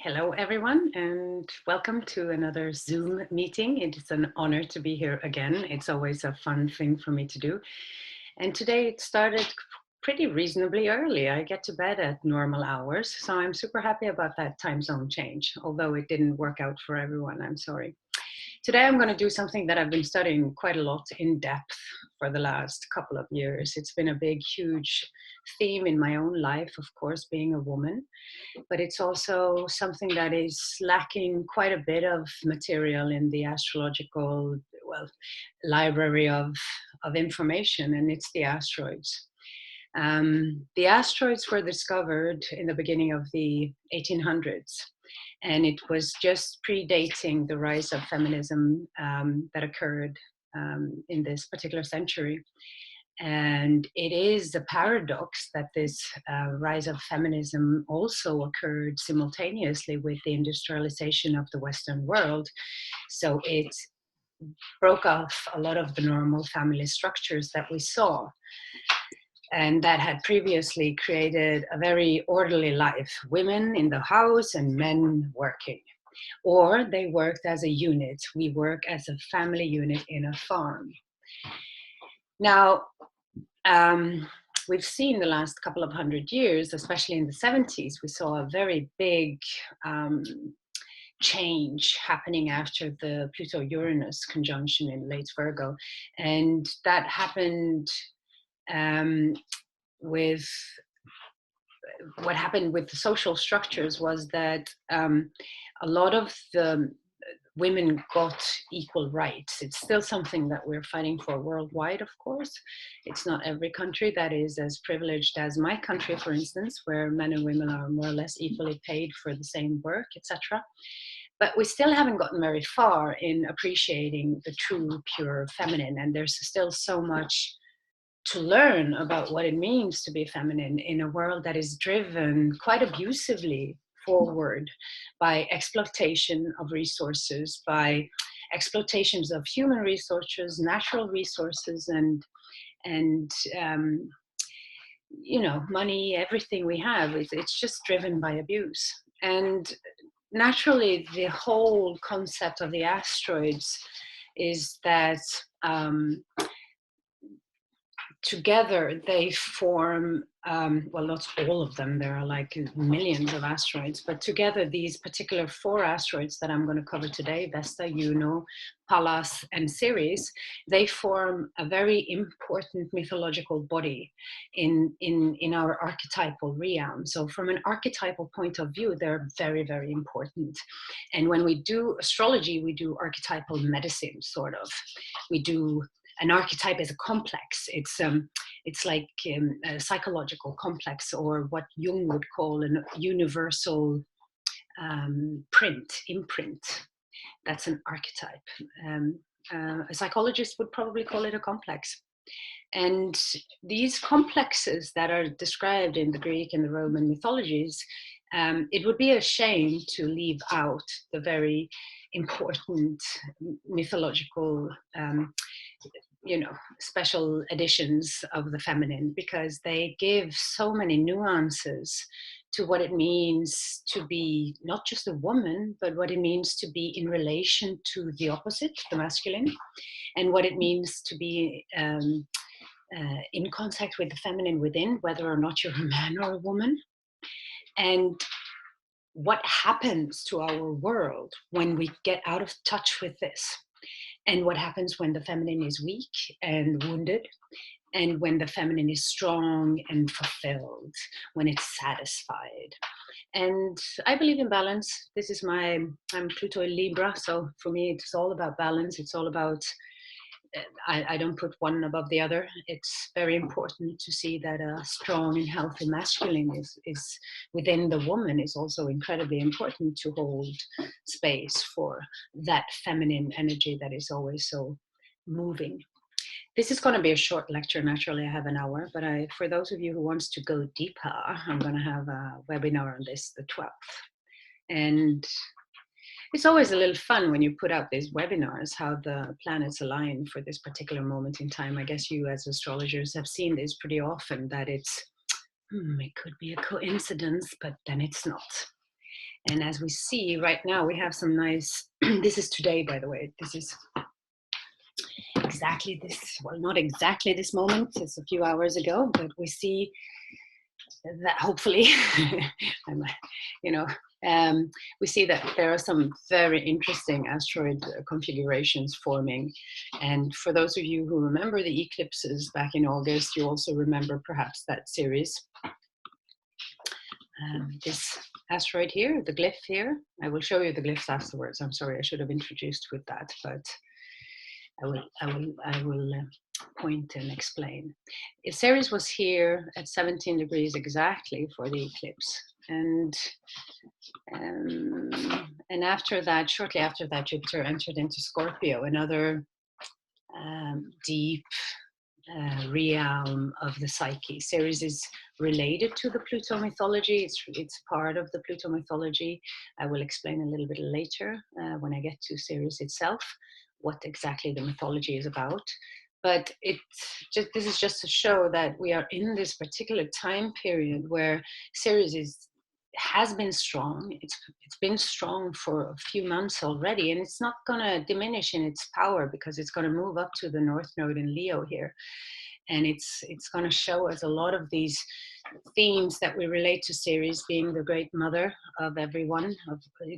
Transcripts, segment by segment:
Hello, everyone, and welcome to another Zoom meeting. It's an honor to be here again. It's always a fun thing for me to do. And today it started pretty reasonably early. I get to bed at normal hours, so I'm super happy about that time zone change, although it didn't work out for everyone. I'm sorry. Today I'm going to do something that I've been studying quite a lot in depth for the last couple of years. It's been a big, huge theme in my own life, of course, being a woman, but it's also something that is lacking quite a bit of material in the astrological, well, library of information, and it's the asteroids. The asteroids were discovered in the beginning of the 1800s, and it was just predating the rise of feminism that occurred in this particular century. And it is a paradox that this rise of feminism also occurred simultaneously with the industrialization of the Western world. So it broke off a lot of the normal family structures that we saw, and that had previously created a very orderly life, women in the house and men working. Or they worked as a unit. We work as a family unit in a farm. Now, we've seen the last couple of hundred years, especially in the 70s, we saw a very big change happening after the Pluto-Uranus conjunction in late Virgo. And that happened with what happened with the social structures was that a lot of the women got equal rights. It's still something that we're fighting for worldwide, of course. It's not every country that is as privileged as my country, for instance, where men and women are more or less equally paid for the same work, etc. But we still haven't gotten very far in appreciating the true, pure feminine, and there's still so much to learn about what it means to be feminine in a world that is driven quite abusively forward by exploitation of resources, by exploitations of human resources, natural resources, and you know, money, everything we have. It's just driven by abuse. And naturally, the whole concept of the asteroids is that together they form, well, not all of them, there are like millions of asteroids, but together these particular 4 asteroids that I'm going to cover today, VESTA, JUNO, PALLAS, and CERES, they form a very important mythological body in our archetypal realm. So from an archetypal point of view, they're very, very important. And when we do astrology, we do archetypal medicine, sort of. We do an archetype is a complex. It's like a psychological complex, or what Jung would call a universal imprint. That's an archetype. A psychologist would probably call it a complex. And these complexes that are described in the Greek and the Roman mythologies, it would be a shame to leave out the very important mythological special editions of the feminine, because they give so many nuances to what it means to be not just a woman, but what it means to be in relation to the opposite, the masculine, and what it means to be in contact with the feminine within, whether or not you're a man or a woman, and what happens to our world when we get out of touch with this. And what happens when the feminine is weak and wounded, and when the feminine is strong and fulfilled, when it's satisfied. And I believe in balance. I'm Pluto in Libra, so for me it's all about balance. It's all about, I don't put one above the other. It's very important to see that a strong and healthy masculine is within the woman is also incredibly important to hold space for that feminine energy that is always so moving. This is going to be a short lecture. Naturally, I have an hour, but for those of you who wants to go deeper, I'm going to have a webinar on this, the 12th. And it's always a little fun when you put out these webinars, how the planets align for this particular moment in time. I guess you as astrologers have seen this pretty often, that it could be a coincidence, but then it's not. And as we see right now, we have some nice, this is today, by the way, this is exactly this, well, not exactly this moment, it's a few hours ago, but we see that hopefully, you know, we see that there are some very interesting asteroid configurations forming. And for those of you who remember the eclipses back in August, you also remember perhaps that series. This asteroid here, the glyph here, I will show you the glyphs afterwards. I'm sorry, I should have introduced with that, but I will point and explain. CERES was here at 17 degrees exactly for the eclipse, and after that, shortly after that, Jupiter entered into Scorpio, another deep realm of the psyche. CERES is related to the Pluto mythology. It's part of the Pluto mythology. I will explain a little bit later when I get to CERES itself what exactly the mythology is about. But this is just to show that we are in this particular time period where CERES has been strong. It's been strong for a few months already, and it's not going to diminish in its power because it's going to move up to the North Node in Leo here. And it's going to show us a lot of these themes that we relate to CERES, being the great mother of everyone.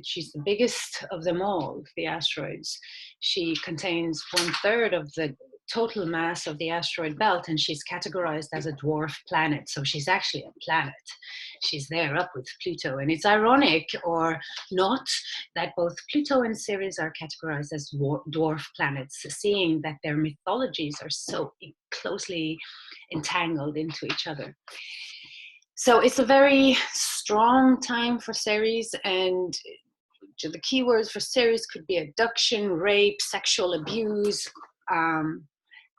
She's the biggest of them all, the asteroids. She contains 1/3 of the total mass of the asteroid belt, and she's categorized as a dwarf planet. So she's actually a planet. She's there up with Pluto. And it's ironic or not that both Pluto and CERES are categorized as dwarf planets, seeing that their mythologies are so closely entangled into each other. So it's a very strong time for CERES, and the keywords for CERES could be abduction, rape, sexual abuse,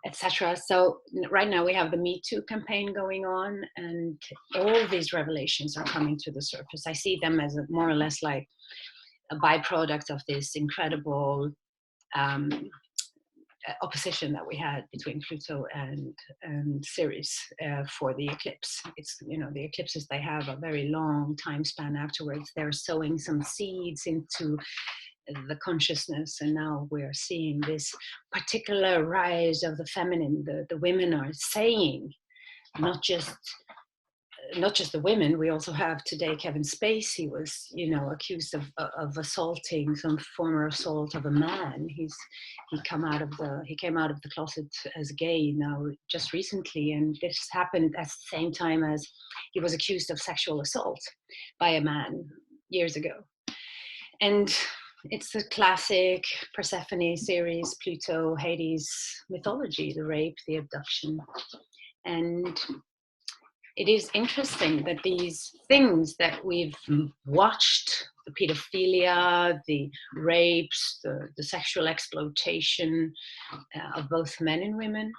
etc. So right now we have the Me Too campaign going on, and all these revelations are coming to the surface. I see them as more or less like a byproduct of this incredible opposition that we had between Pluto and CERES for the eclipse. It's, the eclipses, they have a very long time span afterwards. They're sowing some seeds into the consciousness, and now we're seeing this particular rise of the feminine. The women are saying, not just the women. We also have today Kevin Spacey was, accused of assaulting, some former assault of a man. He came out of the closet as gay now just recently, and this happened at the same time as he was accused of sexual assault by a man years ago. And it's a classic Persephone, CERES, Pluto, Hades mythology, the rape, the abduction. And it is interesting that these things that we've watched, the pedophilia, the rapes, the sexual exploitation of both men and women,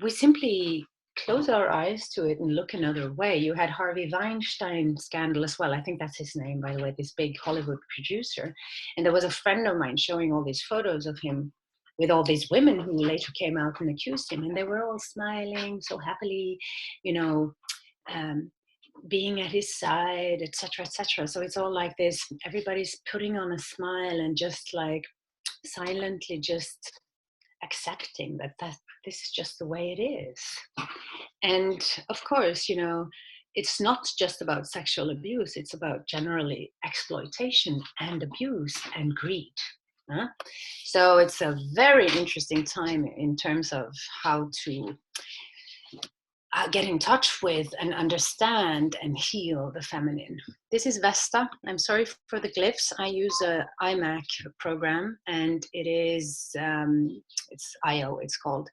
we simply close our eyes to it and look another way. You had Harvey Weinstein scandal as well. I think that's his name, by the way, this big Hollywood producer. And there was a friend of mine showing all these photos of him with all these women who later came out and accused him. And they were all smiling so happily, being at his side, etc., etc. So it's all like this. Everybody's putting on a smile and just like silently just accepting that this is just the way it is. And of course, it's not just about sexual abuse, it's about generally exploitation and abuse and greed. So it's a very interesting time in terms of how to get in touch with and understand and heal the feminine. This is VESTA. I'm sorry for the glyphs. I use a iMac program, and it is, it's IO, it's called.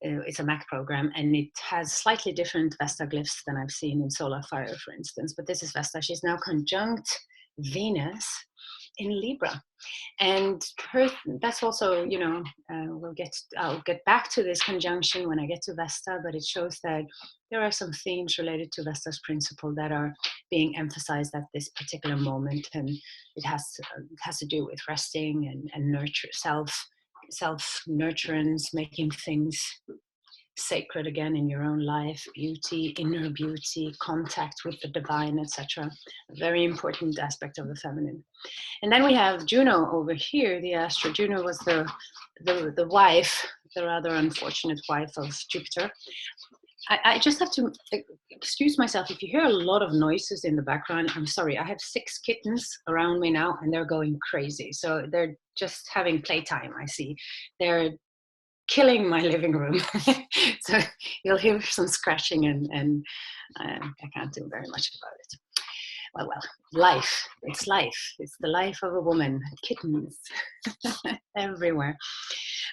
It's a Mac program, and it has slightly different VESTA glyphs than I've seen in Solar Fire, for instance. But this is VESTA. She's now conjunct Venus in Libra. And that's also, I'll get back to this conjunction when I get to VESTA, but it shows that there are some themes related to VESTA's principle that are being emphasized at this particular moment. And it has to do with resting and nurture, self-nurturance, making things sacred again in your own life, beauty, inner beauty, contact with the divine, etc. A very important aspect of the feminine. And then we have Juno over here. The astro Juno was the wife, the rather unfortunate wife of Jupiter. I just have to excuse myself if you hear a lot of noises in the background. I'm sorry. I have 6 kittens around me now, and they're going crazy. So they're just having playtime. I see. They're killing my living room. So you'll hear some scratching, and I can't do very much about it. Well, life. It's life. It's the life of a woman. Kittens everywhere.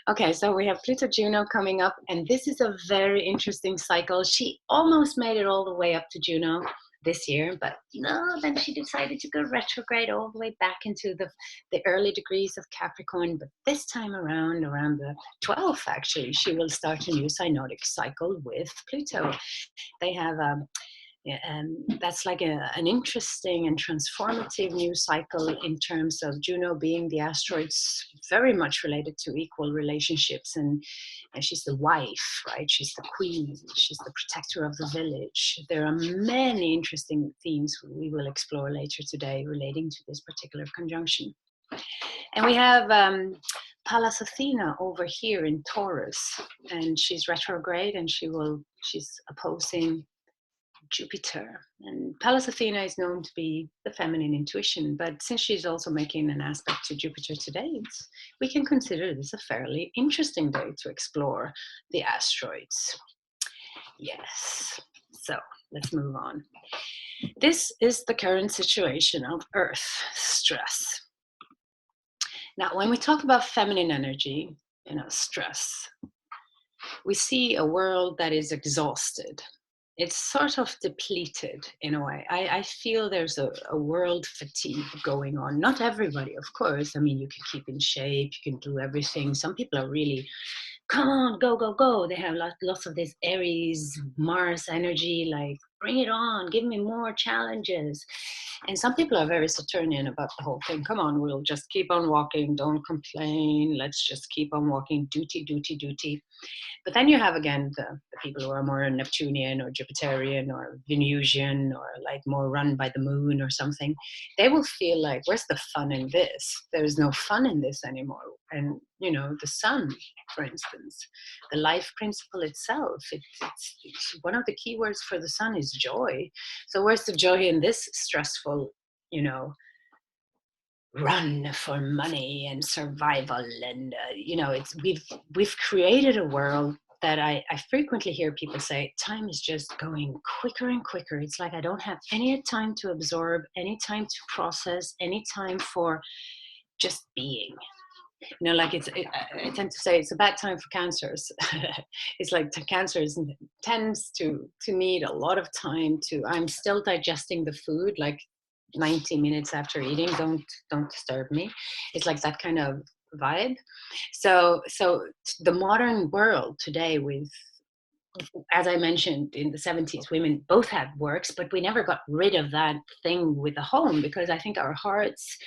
Okay, so we have Pluto Juno coming up, and this is a very interesting cycle. She almost made it all the way up to Juno this year, but no, then she decided to go retrograde all the way back into the early degrees of Capricorn. But this time around the 12th, actually, she will start a new synodic cycle with Pluto. They have that's like an interesting and transformative new cycle in terms of Juno being the asteroids very much related to equal relationships, and she's the wife, right? She's the queen, she's the protector of the village. There are many interesting themes we will explore later today relating to this particular conjunction. And we have Pallas Athena over here in Taurus, and she's retrograde, and she's opposing Jupiter. And Pallas Athena is known to be the feminine intuition, but since she's also making an aspect to Jupiter today, we can consider this a fairly interesting day to explore the asteroids. Yes, so let's move on. This is the current situation of Earth, stress. Now, when we talk about feminine energy, stress, we see a world that is exhausted. It's sort of depleted in a way. I feel there's a world fatigue going on. Not everybody, of course. I mean, you can keep in shape, you can do everything. Some people are really, come on, go, go, go. They have lots of this Aries, Mars energy, like, bring it on, give me more challenges. And some people are very Saturnian about the whole thing. Come on, we'll just keep on walking, don't complain, let's just keep on walking, duty, duty, duty. But then you have, again, the people who are more Neptunian or Jupiterian or Venusian or like more run by the moon or something. They will feel like, where's the fun in this? There's no fun in this anymore. And, the sun, for instance, the life principle itself, it's one of the key words for the sun is joy. So where's the joy in this stressful, run for money and survival? And we've created a world that I frequently hear people say, time is just going quicker and quicker. It's like I don't have any time to absorb, any time to process, any time for just being. Like I tend to say it's a bad time for cancers. It's like cancers tends to need a lot of time I'm still digesting the food, like 90 minutes after eating, don't disturb me. It's like that kind of vibe. So the modern world today, with, as I mentioned, in the 70s, women both had works, but we never got rid of that thing with the home, because I think our hearts,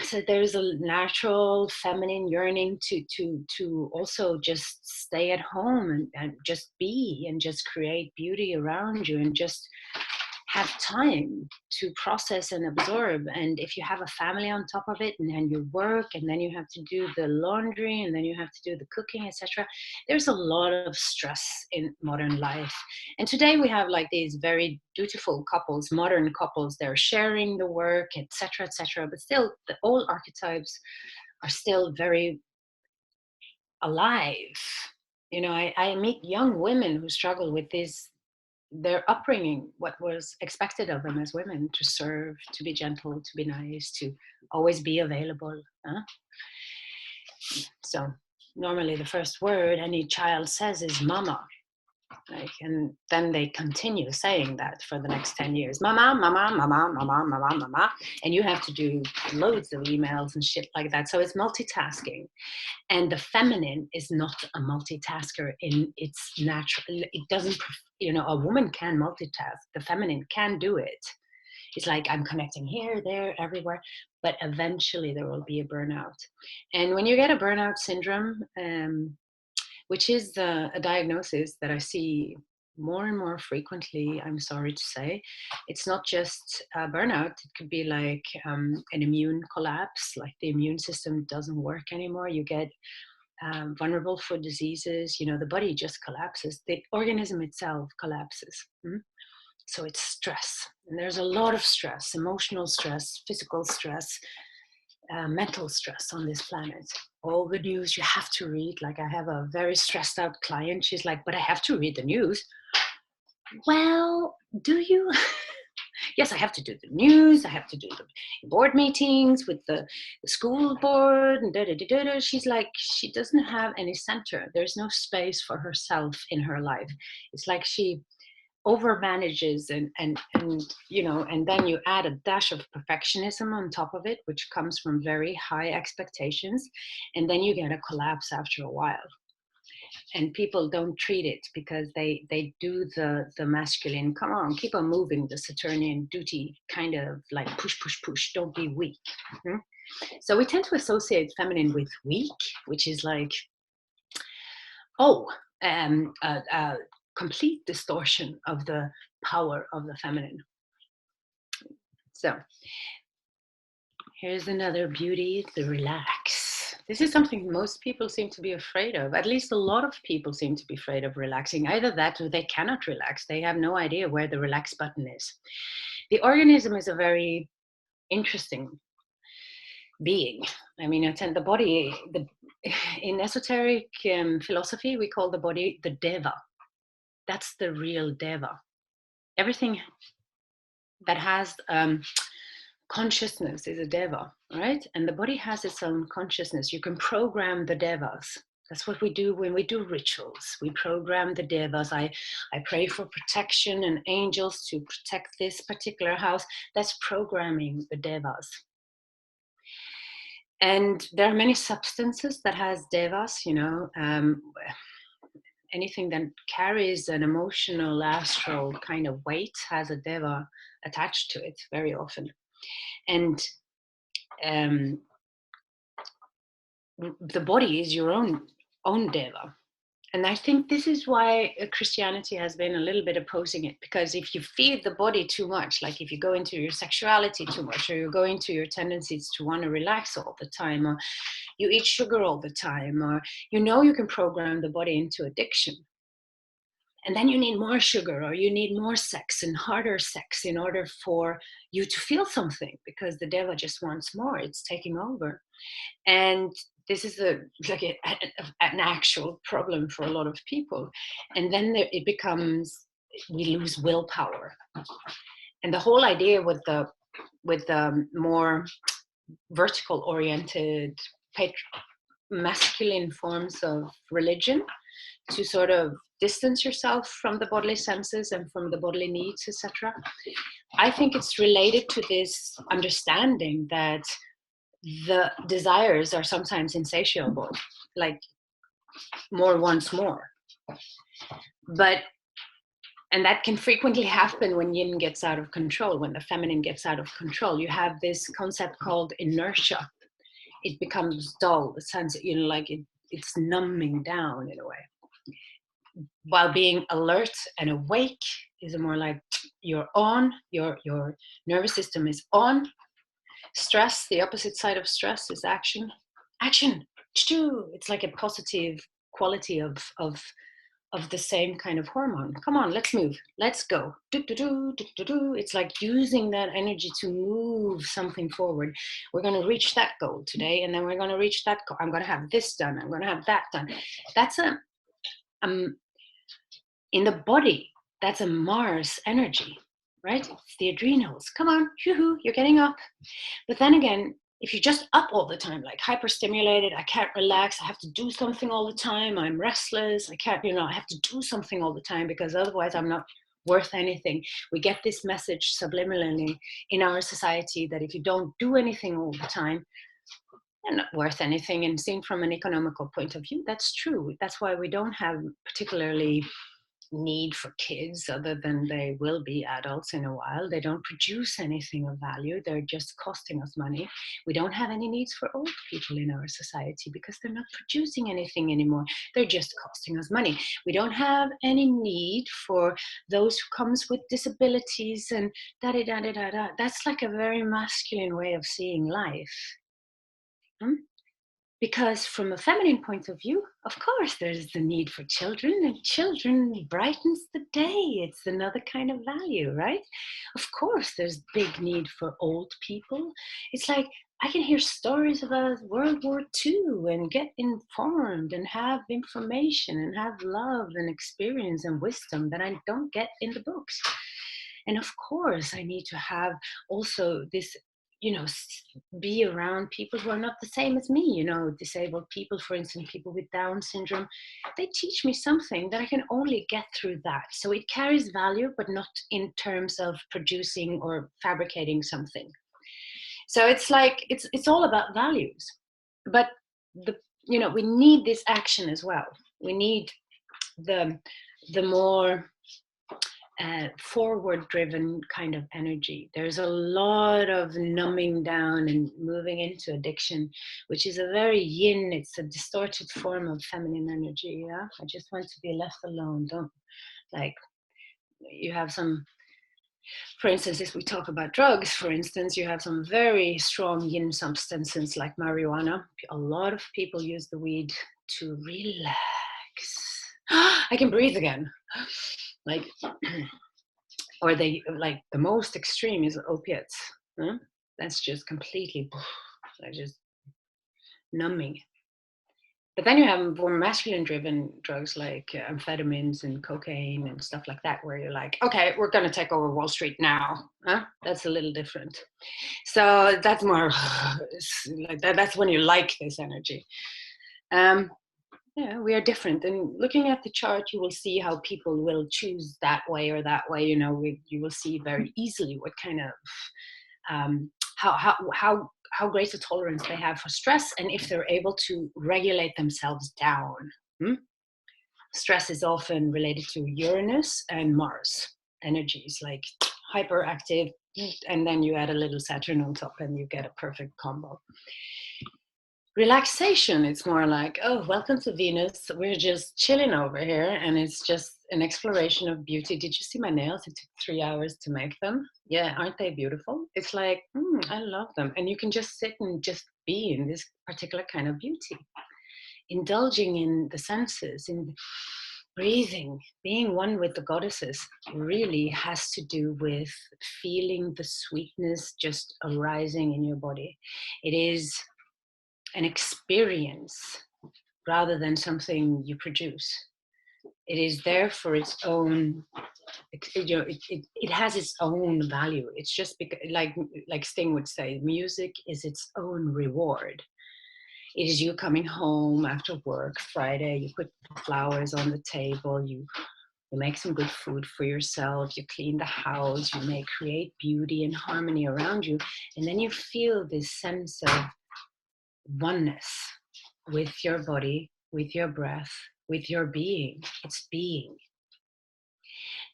so there's a natural feminine yearning to also just stay at home and just be and just create beauty around you and just have time to process and absorb. And if you have a family on top of it, and then you work, and then you have to do the laundry, and then you have to do the cooking, etc., there's a lot of stress in modern life. And today we have like these very dutiful couples, modern couples, they're sharing the work, etc., etc., but still the old archetypes are still very alive. I meet young women who struggle with this, their upbringing, what was expected of them as women, to serve, to be gentle, to be nice, to always be available. So normally the first word any child says is mama. And then they continue saying that for the next 10 years. Mama, mama, mama, mama, mama, mama. And you have to do loads of emails and shit like that. So it's multitasking. And the feminine is not a multitasker in its natural, it doesn't, a woman can multitask. The feminine can do it. It's like I'm connecting here, there, everywhere, but eventually there will be a burnout. And when you get a burnout syndrome, which is a diagnosis that I see more and more frequently, I'm sorry to say. It's not just burnout, it could be like an immune collapse, like the immune system doesn't work anymore. You get vulnerable for diseases, the body just collapses, the organism itself collapses. So it's stress, and there's a lot of stress, emotional stress, physical stress, mental stress on this planet. All the news you have to read. Like, I have a very stressed out client. She's like, but I have to read the news. Well, do you? Yes, I have to do the news. I have to do the board meetings with the school board and da da da da. She's like, she doesn't have any center. There's no space for herself in her life. It's like she over manages and and then you add a dash of perfectionism on top of it, which comes from very high expectations, and then you get a collapse after a while. And people don't treat it because they do the masculine, come on, keep on moving, the Saturnian duty kind of like push push push, don't be weak. So we tend to associate feminine with weak, which is like, complete distortion of the power of the feminine. So here's another beauty, the relax. This is something most people seem to be afraid of. At least a lot of people seem to be afraid of relaxing. Either that or they cannot relax. They have no idea where the relax button is. The organism is a very interesting being. I mean, the body, in esoteric philosophy, we call the body the deva. That's the real deva. Everything that has consciousness is a deva, right? And the body has its own consciousness. You can program the devas. That's what we do when we do rituals. We program the devas. I pray for protection and angels to protect this particular house. That's programming the devas. And there are many substances that has devas, anything that carries an emotional, astral kind of weight has a deva attached to it very often. And the body is your own deva. And I think this is why Christianity has been a little bit opposing it, because if you feed the body too much, like if you go into your sexuality too much, or you go into your tendencies to want to relax all the time, or you eat sugar all the time, or you can program the body into addiction. And then you need more sugar, or you need more sex and harder sex in order for you to feel something, because the deva just wants more. It's taking over. And this is an actual problem for a lot of people. And then it becomes, we lose willpower. And the whole idea with the more vertical oriented masculine forms of religion, to sort of distance yourself from the bodily senses and from the bodily needs, etc. I think it's related to this understanding that the desires are sometimes insatiable, like more wants more. And that can frequently happen when yin gets out of control, when the feminine gets out of control. You have this concept called inertia. It becomes dull, the sense, like it's numbing down in a way. While being alert and awake is more like you're on, your nervous system is on. Stress, the opposite side of stress is action. Action. It's like a positive quality of the same kind of hormone. Come on, let's move. Let's go. It's like using that energy to move something forward. We're going to reach that goal today, and then we're going to reach that goal. I'm going to have this done. I'm going to have that done. That's in the body, that's a Mars energy, right? It's the adrenals. Come on, yoo-hoo, you're getting up. But then again, if you're just up all the time, like hyperstimulated, I can't relax, I have to do something all the time, I'm restless, I can't, I have to do something all the time because otherwise I'm not worth anything. We get this message subliminally in our society that if you don't do anything all the time, you're not worth anything. And seen from an economical point of view, that's true. That's why we don't have particularly need for kids other than they will be adults in a while. They don't produce anything of value. They're just costing us money. We don't have any needs for old people in our society because they're not producing anything anymore. They're just costing us money. We don't have any need for those who comes with disabilities and da-da-da-da-da. That's like a very masculine way of seeing life. Because from a feminine point of view, of course, there's the need for children, and children brightens the day. It's another kind of value, right? Of course, there's big need for old people. It's like I can hear stories about World War II and get informed and have information and have love and experience and wisdom that I don't get in the books. And of course, I need to have also this, be around people who are not the same as me, disabled people, for instance, people with Down syndrome. They teach me something that I can only get through that. So it carries value, but not in terms of producing or fabricating something. So it's like, it's all about values. But we need this action as well. We need the more forward-driven kind of energy. There's a lot of numbing down and moving into addiction, which is a very yin. It's a distorted form of feminine energy. Yeah, I just want to be left alone. Don't you have some. For instance, if we talk about drugs, for instance, you have some very strong yin substances like marijuana. A lot of people use the weed to relax. I can breathe again. Or they like the most extreme is opiates. That's just completely just numbing. But then you have more masculine driven drugs like amphetamines and cocaine and stuff like that, where you're like, okay, we're going to take over Wall Street now. That's a little different. So that's more like that. That's when you like this energy. Yeah, we are different. And looking at the chart, you will see how people will choose that way or that way. You will see very easily what kind of how great a tolerance they have for stress, and if they're able to regulate themselves down. Stress is often related to Uranus and Mars energies, like hyperactive, and then you add a little Saturn on top, and you get a perfect combo. Relaxation, it's more like, oh, welcome to Venus. We're just chilling over here, and it's just an exploration of beauty. Did you see my nails? It took 3 hours to make them. Yeah, aren't they beautiful? It's like, I love them. And you can just sit and just be in this particular kind of beauty. Indulging in the senses, in breathing, being one with the goddesses really has to do with feeling the sweetness just arising in your body. It is an experience rather than something you produce. It is there for its own, it has its own value. It's just because, like Sting would say, music is its own reward. It is you coming home after work Friday, you put flowers on the table, you make some good food for yourself, you clean the house, you may create beauty and harmony around you, and then you feel this sense of oneness with your body, with your breath, with your being. It's being.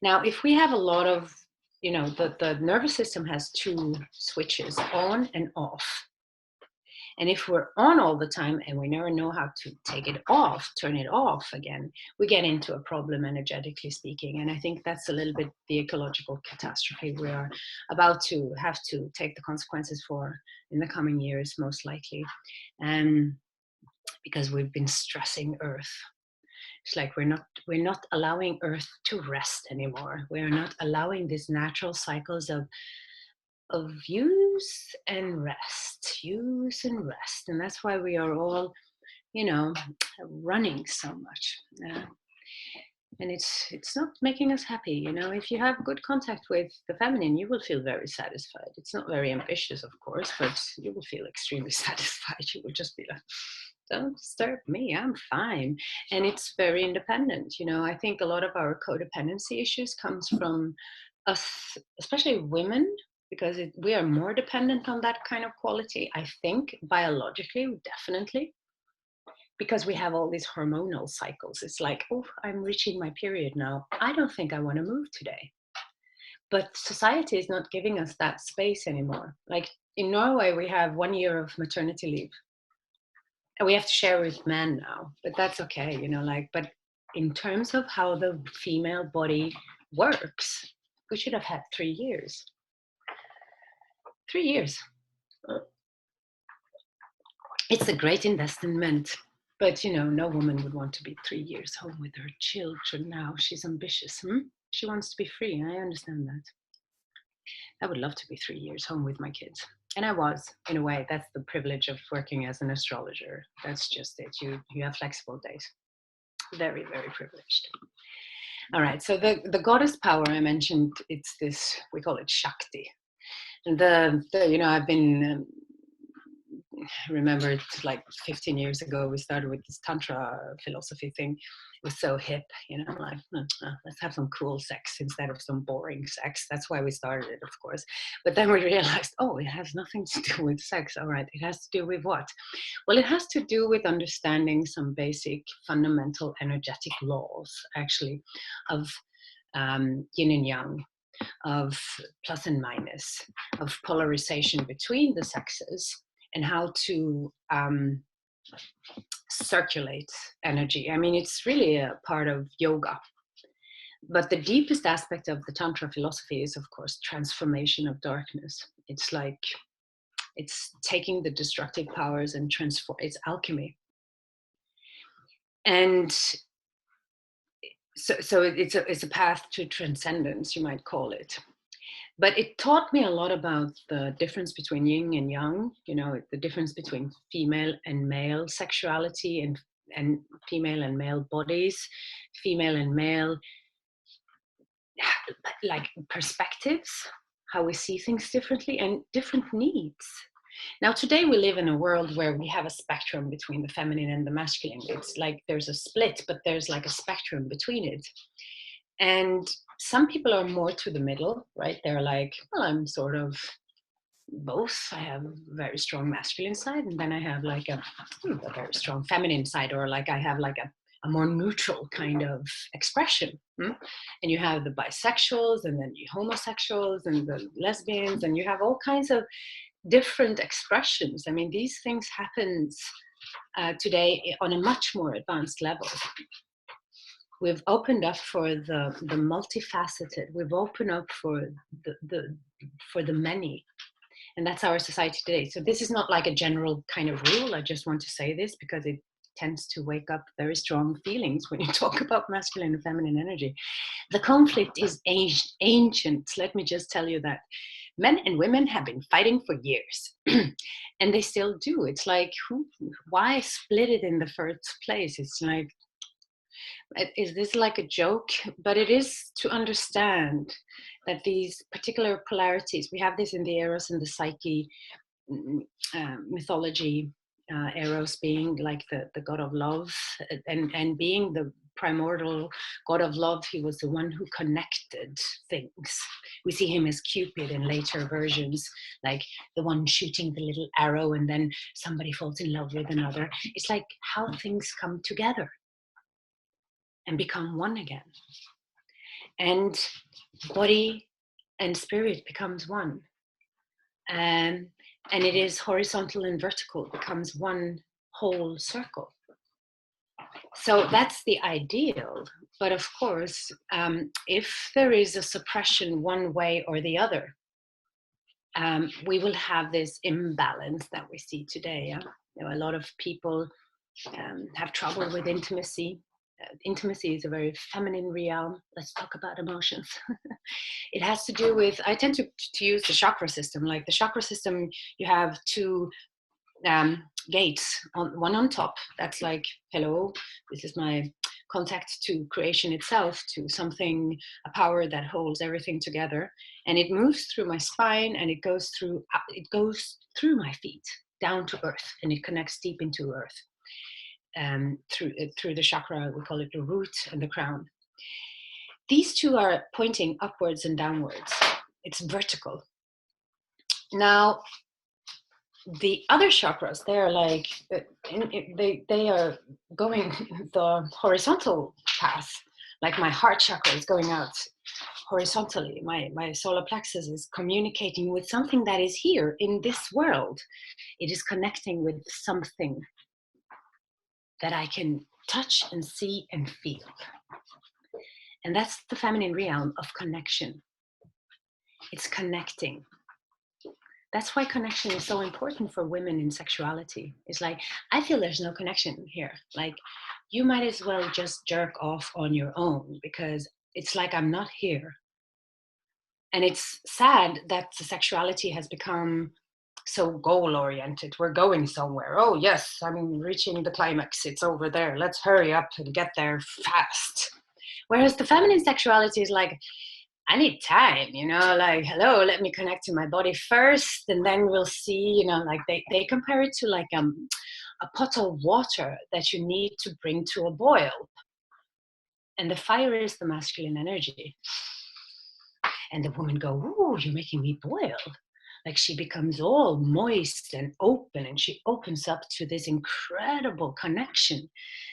Now, if we have a lot of, the nervous system has two switches, on and off. And if we're on all the time and we never know how to take it off, turn it off again, we get into a problem energetically speaking. And I think that's a little bit the ecological catastrophe we are about to have to take the consequences for in the coming years, most likely. Because we've been stressing Earth. It's like we're not allowing Earth to rest anymore. We are not allowing these natural cycles of use and rest, and that's why we are all, running so much. And it's not making us happy. If you have good contact with the feminine, you will feel very satisfied. It's not very ambitious, of course, but you will feel extremely satisfied. You will just be like, don't disturb me, I'm fine. And it's very independent. I think a lot of our codependency issues comes from us, especially women, because we are more dependent on that kind of quality, I think, biologically, definitely. because we have all these hormonal cycles. It's like, oh, I'm reaching my period now. I don't think I want to move today. But society is not giving us that space anymore. Like in Norway, we have 1 year of maternity leave. And we have to share with men now, but that's okay, you know, like, but in terms of how the female body works, we should have had 3 years. 3 years. It's a great investment, but you know, no woman would want to be 3 years home with her children now. She's ambitious. She wants to be free. I understand that. I would love to be 3 years home with my kids. And I was, in a way. That's the privilege of working as an astrologer. That's just it. You have flexible days. Very, very privileged. All right. So the goddess power I mentioned, it's this, we call it Shakti. And you know, I've been remember it's like 15 years ago we started with this tantra philosophy thing. It was so hip, you know, like let's have some cool sex instead of some boring sex. That's why we started it, of course. But then we realized, oh, it has nothing to do with sex. All right, it has to do with what? Well, it has to do with understanding some basic fundamental energetic laws, actually, of yin and yang, of plus and minus, of polarization between the sexes, and how to circulate energy. I mean, it's really a part of yoga. But the deepest aspect of the Tantra philosophy is, of course, transformation of darkness. It's like, it's taking the destructive powers and transform, it's alchemy. And so it's a path to transcendence, you might call it. But it taught me a lot about the difference between yin and yang, you know, the difference between female and male sexuality and female and male bodies, female and male, like perspectives, how we see things differently, and different needs. Now, today we live in a world where we have a spectrum between the feminine and the masculine. It's like there's a split, but there's like a spectrum between it. And some people are more to the middle, right? They're like, well, I'm sort of both. I have a very strong masculine side, and then I have like a very strong feminine side, or like I have like a more neutral kind of expression. And you have the bisexuals, and then you homosexuals, and the lesbians, and you have all kinds of different expressions. I mean, these things happen today on a much more advanced level. We've opened up for the multifaceted. We've opened up for the many, and that's our society today. So this is not like a general kind of rule. I just want to say this because it tends to wake up very strong feelings when you talk about masculine and feminine energy. The conflict is ancient. Let me just tell you that men and women have been fighting for years, and they still do. It's like, why split it in the first place? It's like, is this like a joke? But it is to understand that these particular polarities, we have this in the Eros and the Psyche mythology, Eros being like the god of love, and being the primordial god of love. He was the one who connected things. We see him as Cupid in later versions, like the one shooting the little arrow and then somebody falls in love with another. It's like how things come together and become one again. And body and spirit becomes one. And it is horizontal and vertical, it becomes one whole circle. So that's the ideal. But of course, if there is a suppression one way or the other, we will have this imbalance that we see today. You know, a lot of people have trouble with intimacy. Intimacy is a very feminine realm. Let's talk about emotions. It has to do with, I tend to use the chakra system. Like the chakra system, you have two gates, one on top. That's like, hello, this is my contact to creation itself, to something, a power that holds everything together. And it moves through my spine, and it goes through my feet down to earth, and it connects deep into earth. Through the chakra, we call it the root and the crown. These two are pointing upwards and downwards. It's vertical. Now, the other chakras, they are like, they are going the horizontal path. Like my heart chakra is going out horizontally. My solar plexus is communicating with something that is here in this world. It is connecting with something that I can touch and see and feel. And that's the feminine realm of connection. It's connecting. That's why connection is so important for women in sexuality. It's like, I feel there's no connection here. Like, you might as well just jerk off on your own, because it's like I'm not here. And it's sad that the sexuality has become so goal oriented. We're going somewhere. Oh yes, I'm reaching the climax. It's over there. Let's hurry up and get there fast. Whereas the feminine sexuality is like, I need time, you know, like, hello, let me connect to my body first, and then we'll see, you know, like they compare it to like a pot of water that you need to bring to a boil. And the fire is the masculine energy. And the woman go, ooh, you're making me boil. Like she becomes all moist and open, and she opens up to this incredible connection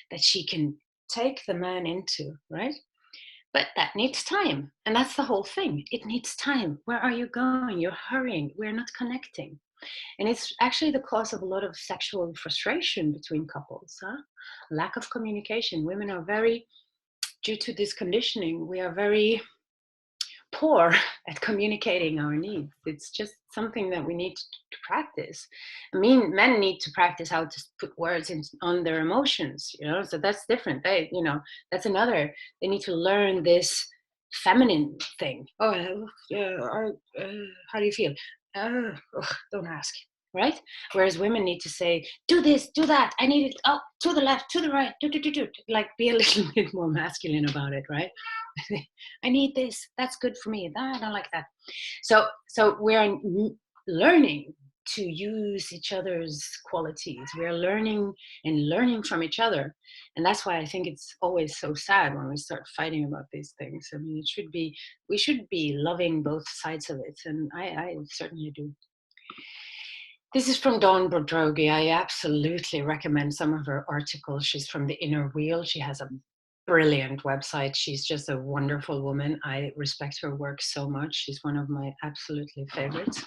that she can take the man into, right? But that needs time. And that's the whole thing. It needs time. Where are you going? You're hurrying. We're not connecting. And it's actually the cause of a lot of sexual frustration between couples. Lack of communication. Women are very, due to this conditioning, we are very poor at communicating our needs. It's just something that we need to practice. I mean, men need to practice how to put words on their emotions, you know, so that's different. They, you know, that's another, they need to learn this feminine thing. Oh, how do you feel? Don't ask, right? Whereas women need to say, do this, do that, I need it, oh, to the left, to the right, do. Like, be a little bit more masculine about it, right? I need this, that's good for me, I don't like that. So we're learning to use each other's qualities. We're learning from each other. And that's why I think it's always so sad when we start fighting about these things. I mean, we should be loving both sides of it. And I certainly do. This is from Dawn Brodrogi. I absolutely recommend some of her articles. She's from the Inner Wheel. She has a brilliant website. She's just a wonderful woman. I respect her work so much. She's one of my absolutely favorites.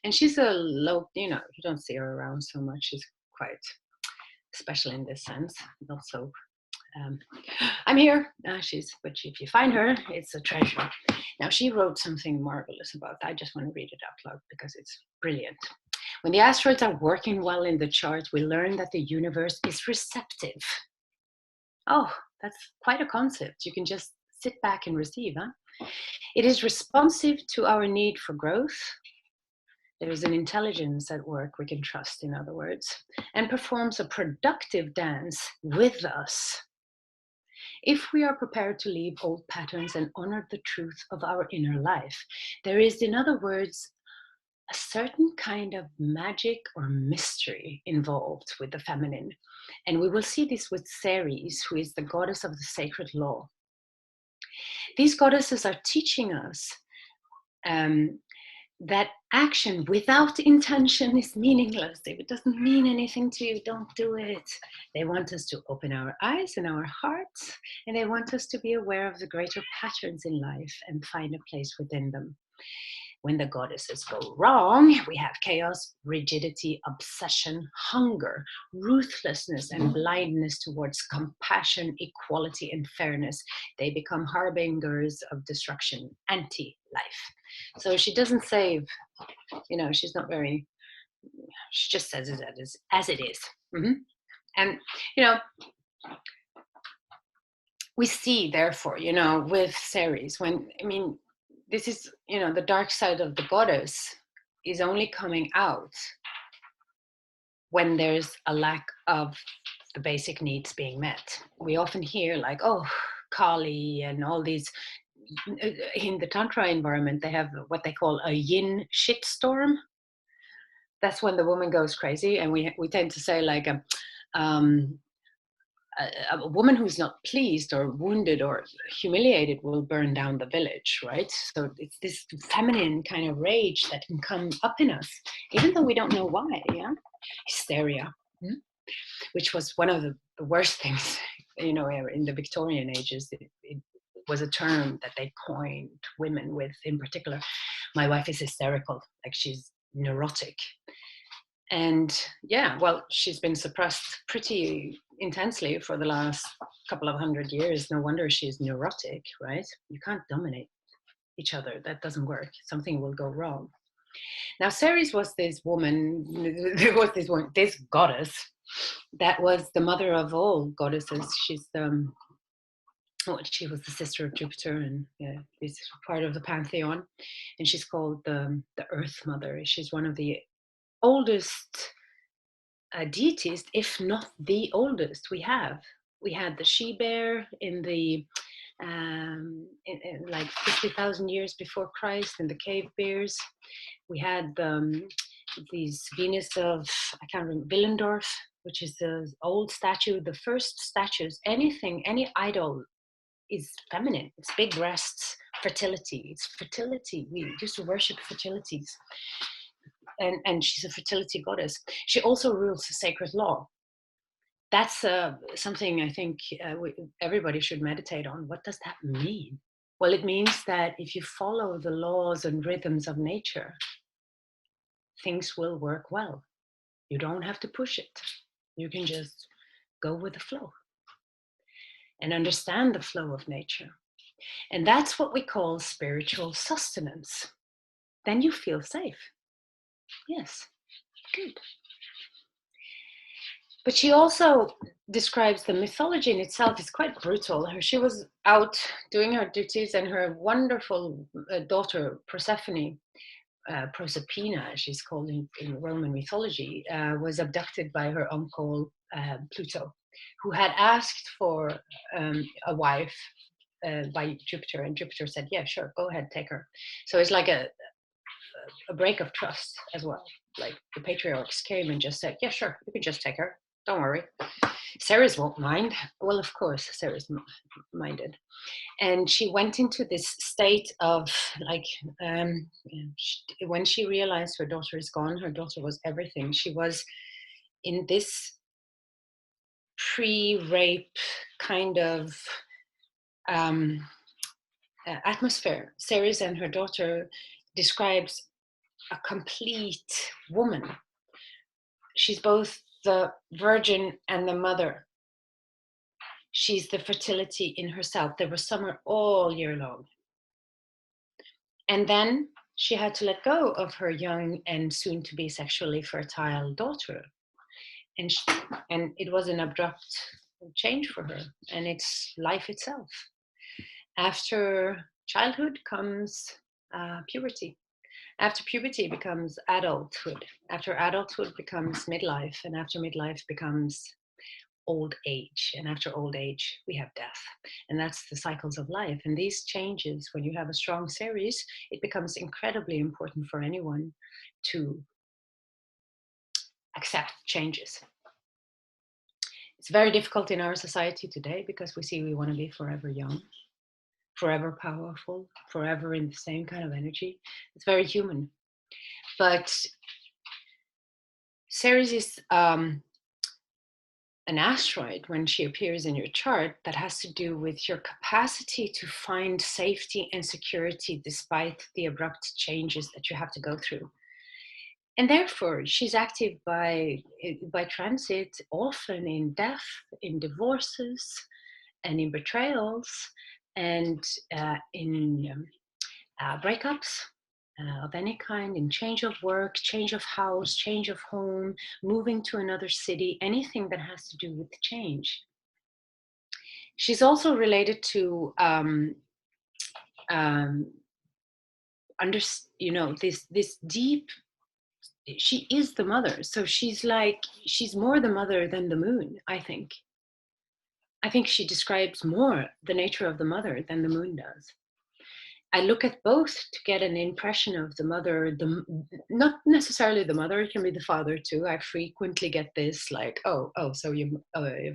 And she's a low, you know, you don't see her around so much. She's quite special in this sense. Also, I'm here. But if you find her, it's a treasure. Now, she wrote something marvelous about that. I just want to read it out loud because it's brilliant. When the asteroids are working well in the chart, we learn that the universe is receptive. Oh, that's quite a concept. You can just sit back and receive, huh? It is responsive to our need for growth. There is an intelligence at work we can trust, in other words, and performs a productive dance with us. If we are prepared to leave old patterns and honor the truth of our inner life, there is, in other words, a certain kind of magic or mystery involved with the feminine. And we will see this with Ceres, who is the goddess of the sacred law. These goddesses are teaching us that action without intention is meaningless. If it doesn't mean anything to you, don't do it. They want us to open our eyes and our hearts, and they want us to be aware of the greater patterns in life and find a place within them. When the goddesses go wrong, we have chaos, rigidity, obsession, hunger, ruthlessness, and blindness towards compassion, equality, and fairness. They become harbingers of destruction, anti-life. So she doesn't save, you know, she's not very, she just says it as it is. Mm-hmm. And, you know, we see, therefore, you know, with Ceres, this is, you know, the dark side of the goddess is only coming out when there's a lack of the basic needs being met. We often hear like, oh, Kali and all these, in the Tantra environment, they have what they call a yin shitstorm. That's when the woman goes crazy. And we tend to say like, a woman who's not pleased or wounded or humiliated will burn down the village, right? So it's this feminine kind of rage that can come up in us, even though we don't know why. Yeah, hysteria, which was one of the worst things, in the Victorian ages. It was a term that they coined women with, in particular. My wife is hysterical, like she's neurotic. And yeah, well, she's been suppressed pretty intensely for the last couple of 100 years. No wonder she's neurotic, right? You can't dominate each other. That doesn't work. Something will go wrong. Now, Ceres was this woman, this goddess that was the mother of all goddesses. She was the sister of Jupiter, and is part of the pantheon. And she's called the Earth Mother. She's one of the oldest deities, if not the oldest. We had the she bear in the in like 50,000 years before Christ, in the cave bears. We had these Venus of, I can't remember, Willendorf, which is the old statue, the first statues. Any idol is feminine. It's big breasts, fertility. It's fertility. We used to worship fertilities. And she's a fertility goddess. She also rules the sacred law. That's something I think everybody should meditate on. What does that mean? Well, it means that if you follow the laws and rhythms of nature, things will work well. You don't have to push it. You can just go with the flow and understand the flow of nature. And that's what we call spiritual sustenance. Then you feel safe. Yes, good. But she also describes the mythology in itself is quite brutal. She was out doing her duties, and her wonderful daughter, Persephone, Proserpina, she's called in Roman mythology, was abducted by her uncle Pluto, who had asked for a wife by Jupiter, and Jupiter said, yeah, sure, go ahead, take her. So it's like a break of trust as well. Like the patriarchs came and just said, yeah, sure, you can just take her. Don't worry. Ceres won't mind. Well, of course, Ceres minded. And she went into this state of like, when she realized her daughter is gone, her daughter was everything. She was in this pre-rape kind of atmosphere. Ceres and her daughter describes a complete woman. She's both the virgin and the mother. She's the fertility in herself. There was summer all year long. And then she had to let go of her young and soon to be sexually fertile daughter. And it was an abrupt change for her, and it's life itself. After childhood comes puberty. After puberty becomes adulthood. After adulthood becomes midlife, and after midlife becomes old age. And after old age, we have death. And that's the cycles of life. And these changes, when you have a strong Ceres, it becomes incredibly important for anyone to accept changes. It's very difficult in our society today because we want to be forever young, forever powerful, forever in the same kind of energy. It's very human. But Ceres is an asteroid when she appears in your chart that has to do with your capacity to find safety and security despite the abrupt changes that you have to go through. And therefore, she's active by transit, often in death, in divorces, and in betrayals, and in breakups of any kind, in change of work, change of house, change of home, moving to another city, anything that has to do with change. She's also related to this deep. She is the mother, so she's more the mother than the moon. I think she describes more the nature of the mother than the moon does. I look at both to get an impression of the mother, not necessarily the mother, it can be the father too. I frequently get this like, so your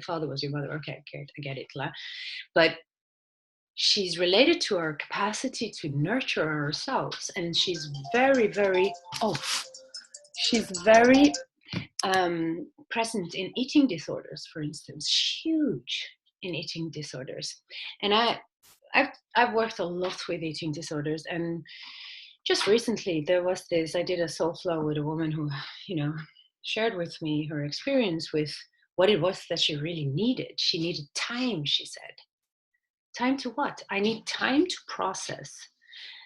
father was your mother. Okay, I get it. But she's related to our capacity to nurture ourselves. And she's very, very, she's very present in eating disorders, for instance, huge in eating disorders. And I've worked a lot with eating disorders, and just recently there was this. I did a soul flow with a woman who, shared with me her experience with what it was that she really needed. She needed time, she said. Time to what? I need time to process.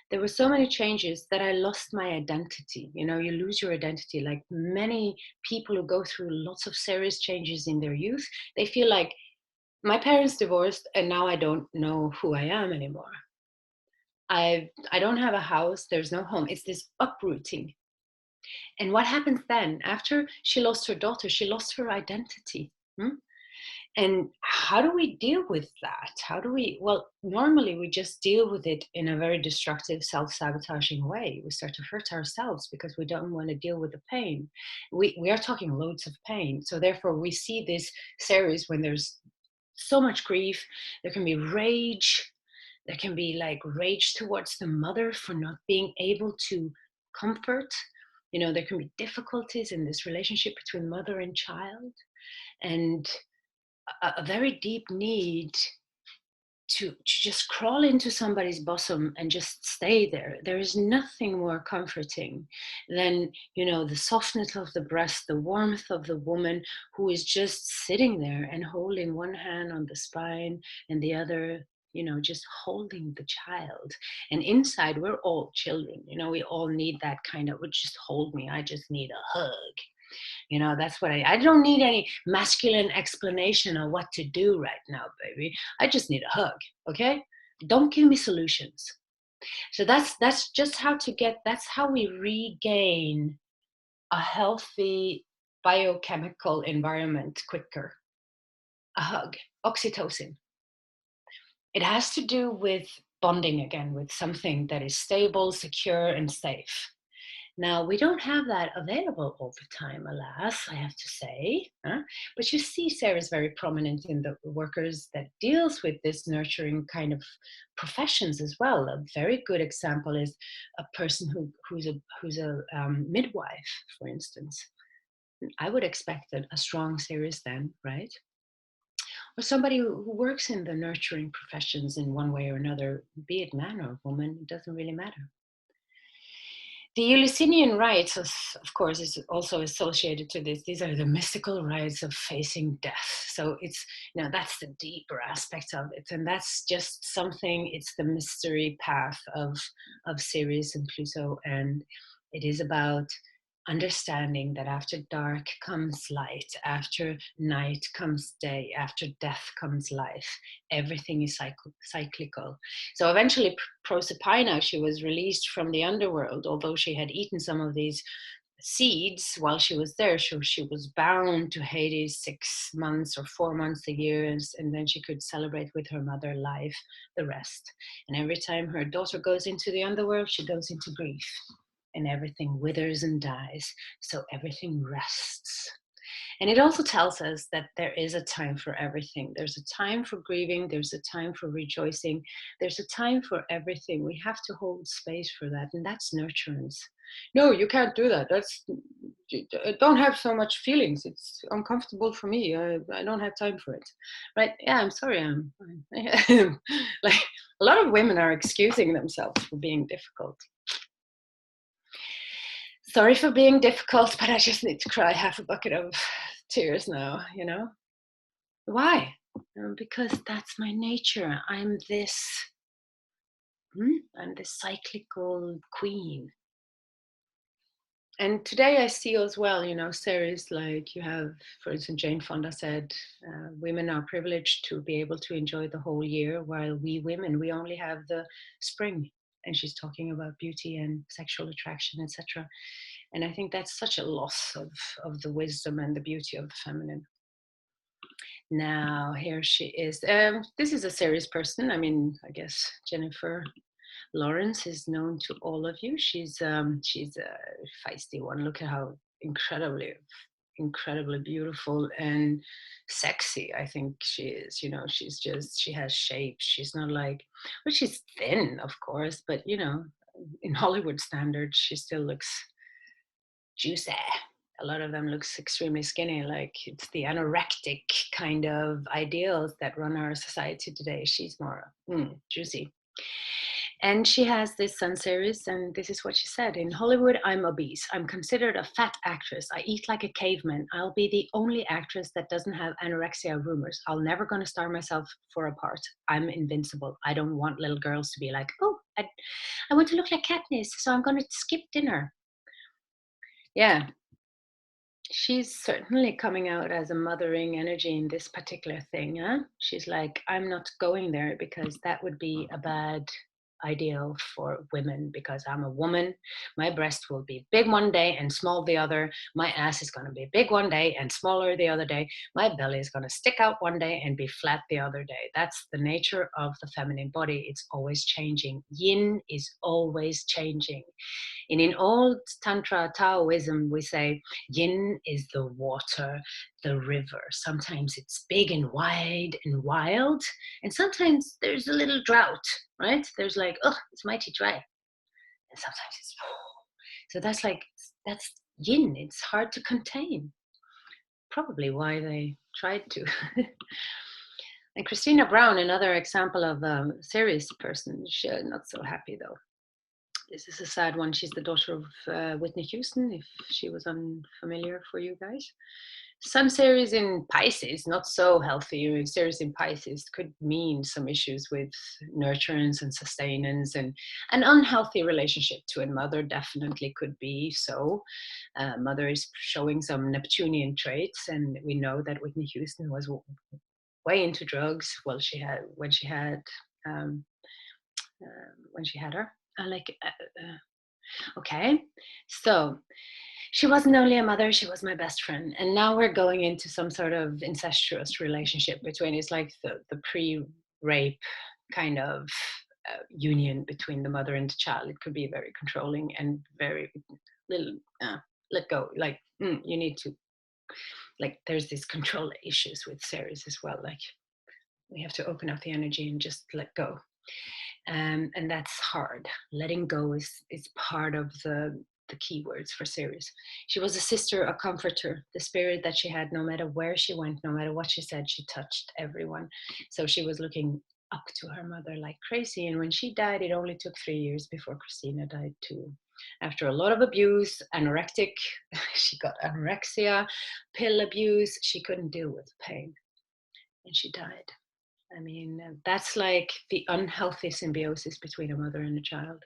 There were so many changes that I lost my identity. You lose your identity. Like many people who go through lots of serious changes in their youth, they feel like my parents divorced and now I don't know who I am anymore. I don't have a house, there's no home. It's this uprooting. And what happens then? After she lost her daughter, she lost her identity. And how do we deal with that? Well, normally we just deal with it in a very destructive, self-sabotaging way. We start to hurt ourselves because we don't want to deal with the pain. We are talking loads of pain. So therefore we see this series when there's so much grief, there can be rage. There can be like rage towards the mother for not being able to comfort. There can be difficulties in this relationship between mother and child, and a very deep need to just crawl into somebody's bosom and just stay there. There is nothing more comforting than, the softness of the breast, the warmth of the woman who is just sitting there and holding one hand on the spine and the other, just holding the child. And inside, we're all children. We all need that kind of, just hold me. I just need a hug. That's what I don't need any masculine explanation of what to do right now, baby. I just need a hug, okay? Don't give me solutions. So that's just that's how we regain a healthy biochemical environment quicker. A hug, oxytocin. It has to do with bonding again, with something that is stable, secure, and safe. Now, we don't have that available all the time, alas, I have to say. But you see CERES very prominent in the workers that deals with this nurturing kind of professions as well. A very good example is a person who's a midwife, for instance. I would expect a strong CERES then, right? Or somebody who works in the nurturing professions in one way or another, be it man or woman, it doesn't really matter. The Eleusinian rites, of course, is also associated to this. These are the mystical rites of facing death. So it's, that's the deeper aspect of it. And that's just something, it's the mystery path of Ceres and Pluto. And it is about understanding that after dark comes light, after night comes day, after death comes life. Everything is cyclical. So eventually Proserpina, she was released from the underworld, although she had eaten some of these seeds while she was there. She was bound to Hades 6 months or 4 months a year, and then she could celebrate with her mother life the rest. And every time her daughter goes into the underworld, she goes into grief. And everything withers and dies, so everything rests. And it also tells us that there is a time for everything. There's a time for grieving, there's a time for rejoicing, there's a time for everything. We have to hold space for that, and that's nurturance. No, you can't do that. I don't have so much feelings. It's uncomfortable for me. I don't have time for it. Right? Yeah, I'm sorry. I'm like a lot of women are excusing themselves for being difficult. Sorry for being difficult, but I just need to cry half a bucket of tears now, Why? Because that's my nature. I'm this cyclical queen. And today I see as well, series like you have, for instance, Jane Fonda said, women are privileged to be able to enjoy the whole year, while we women, we only have the spring. And she's talking about beauty and sexual attraction, etc. And I think that's such a loss of the wisdom and the beauty of the feminine. Now, here she is. This is a serious person. I mean, I guess Jennifer Lawrence is known to all of you. She's a feisty one. Look at how incredibly beautiful and sexy I think she is. You know, she has shape. She's not like, well, she's thin, of course, but you know, in Hollywood standards, she still looks juicy. A lot of them looks extremely skinny, like it's the anorectic kind of ideals that run our society today. She's more juicy. And she has this Sun series, and this is what she said: in Hollywood, I'm obese. I'm considered a fat actress. I eat like a caveman. I'll be the only actress that doesn't have anorexia rumors. I'll never gonna star myself for a part. I'm invincible. I don't want little girls to be like, oh, I want to look like Katniss, so I'm gonna skip dinner. Yeah, she's certainly coming out as a mothering energy in this particular thing. Huh? She's like, I'm not going there because that would be a bad ideal for women because I'm a woman. My breast will be big one day and small the other. My ass is going to be big one day and smaller the other day. My belly is going to stick out one day and be flat the other day. That's the nature of the feminine body. It's always changing. Yin is always changing. And in old Tantra Taoism, we say yin is the water, the river. Sometimes it's big and wide and wild, and sometimes there's a little drought, right? There's like, oh, it's mighty dry. And sometimes it's, so that's yin. It's hard to contain. Probably why they tried to. And Christina Brown, another example of a serious person, she's not so happy though. This is a sad one. She's the daughter of Whitney Houston, if she was unfamiliar for you guys. Some Ceres in Pisces, not so healthy. Ceres in Pisces could mean some issues with nurturance and sustenance, and an unhealthy relationship to a mother definitely could be so. Mother is showing some Neptunian traits, and we know that Whitney Houston was way into drugs. Well, when she had her. Okay, so she wasn't only a mother, she was my best friend. And now we're going into some sort of incestuous relationship between, it's like the pre-rape kind of union between the mother and the child. It could be very controlling and very little, let go. Like, you need to, like, there's these control issues with Ceres as well. Like, we have to open up the energy and just let go. And that's hard. Letting go is part of the keywords for Ceres. She was a sister, a comforter, the spirit that she had. No matter where she went, no matter what she said, she touched everyone. So she was looking up to her mother like crazy. And when she died, it only took 3 years before Christina died too. After a lot of abuse, anorectic, she got anorexia, pill abuse, she couldn't deal with the pain, and she died. I mean, that's like the unhealthy symbiosis between a mother and a child.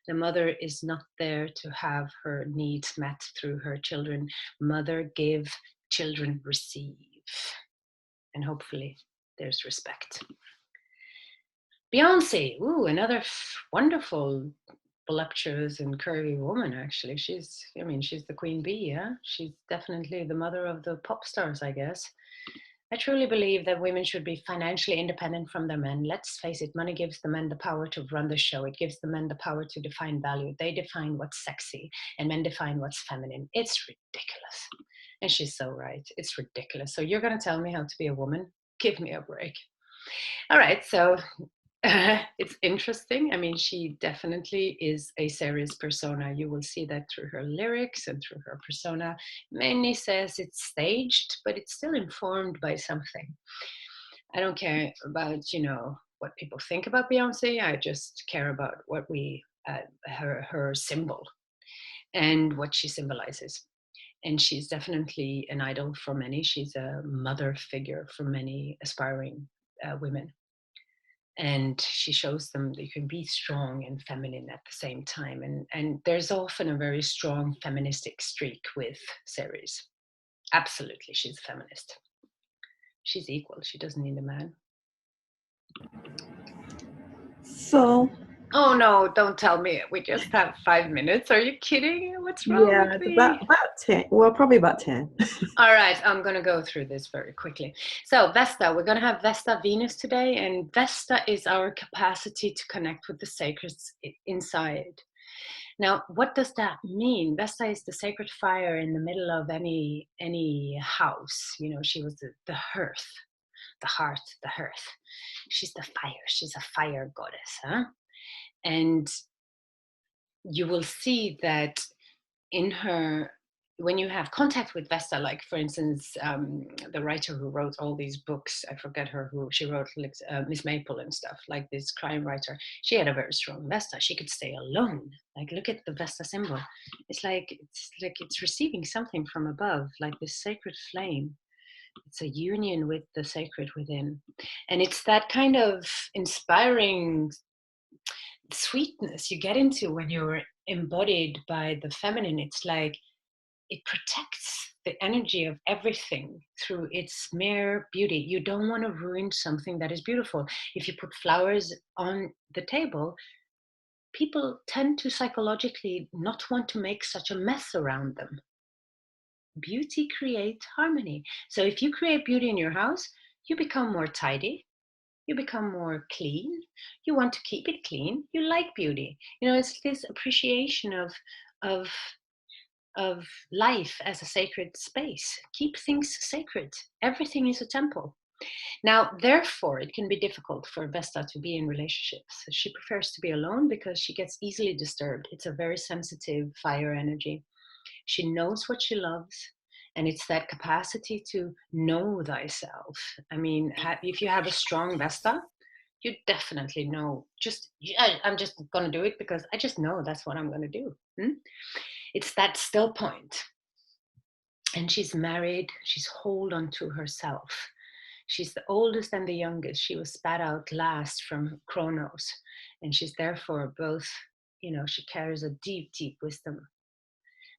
The mother is not there to have her needs met through her children. Mother give, children receive. And hopefully there's respect. Beyonce, another wonderful, voluptuous and curvy woman, actually. She's the queen bee, yeah? She's definitely the mother of the pop stars, I guess. I truly believe that women should be financially independent from their men. Let's face it, money gives the men the power to run the show. It gives the men the power to define value. They define what's sexy, and men define what's feminine. It's ridiculous. And she's so right. It's ridiculous. So you're going to tell me how to be a woman? Give me a break. All right, so it's interesting. I mean, she definitely is a serious persona. You will see that through her lyrics and through her persona. Many says it's staged, but it's still informed by something. I don't care about, what people think about Beyonce. I just care about what her symbol and what she symbolizes. And she's definitely an idol for many. She's a mother figure for many aspiring women. And she shows them that you can be strong and feminine at the same time. And there's often a very strong feministic streak with Ceres. Absolutely, she's a feminist. She's equal. She doesn't need a man. So Oh no, don't tell me. We just have 5 minutes. Are you kidding? What's wrong with Yeah, it's me? about 10. Well, probably about 10. All right, I'm going to go through this very quickly. So, Vesta, we're going to have Vesta Venus today, and Vesta is our capacity to connect with the sacred inside. Now, what does that mean? Vesta is the sacred fire in the middle of any house. You know, she was the hearth, the heart, the hearth. She's the fire. She's a fire goddess, huh? And you will see that in her, when you have contact with Vesta, like for instance, the writer who wrote all these books, I forget her who, she wrote like, Miss Maple and stuff, like this crime writer, she had a very strong Vesta. She could stay alone. Like, look at the Vesta symbol. It's receiving something from above, like this sacred flame. It's a union with the sacred within. And it's that kind of inspiring sweetness you get into when you're embodied by the feminine. It's like it protects the energy of everything through its mere beauty. You don't want to ruin something that is beautiful. If you put flowers on the table, people tend to psychologically not want to make such a mess around them. Beauty creates harmony. So if you create beauty in your house, you become more tidy, you become more clean, you want to keep it clean, you like beauty. You know, it's this appreciation of of life as a sacred space. Keep things sacred. Everything is a temple. Now, therefore, it can be difficult for Vesta to be in relationships. She prefers to be alone because she gets easily disturbed. It's a very sensitive fire energy. She knows what she loves, and it's that capacity to know thyself. I mean, if you have a strong Vesta, you definitely know. I'm just going to do it because I just know that's what I'm going to do. It's that still point. And she's married. She's hold on to herself. She's the oldest and the youngest. She was spat out last from Kronos, and she's therefore both. You know, she carries a deep, deep wisdom.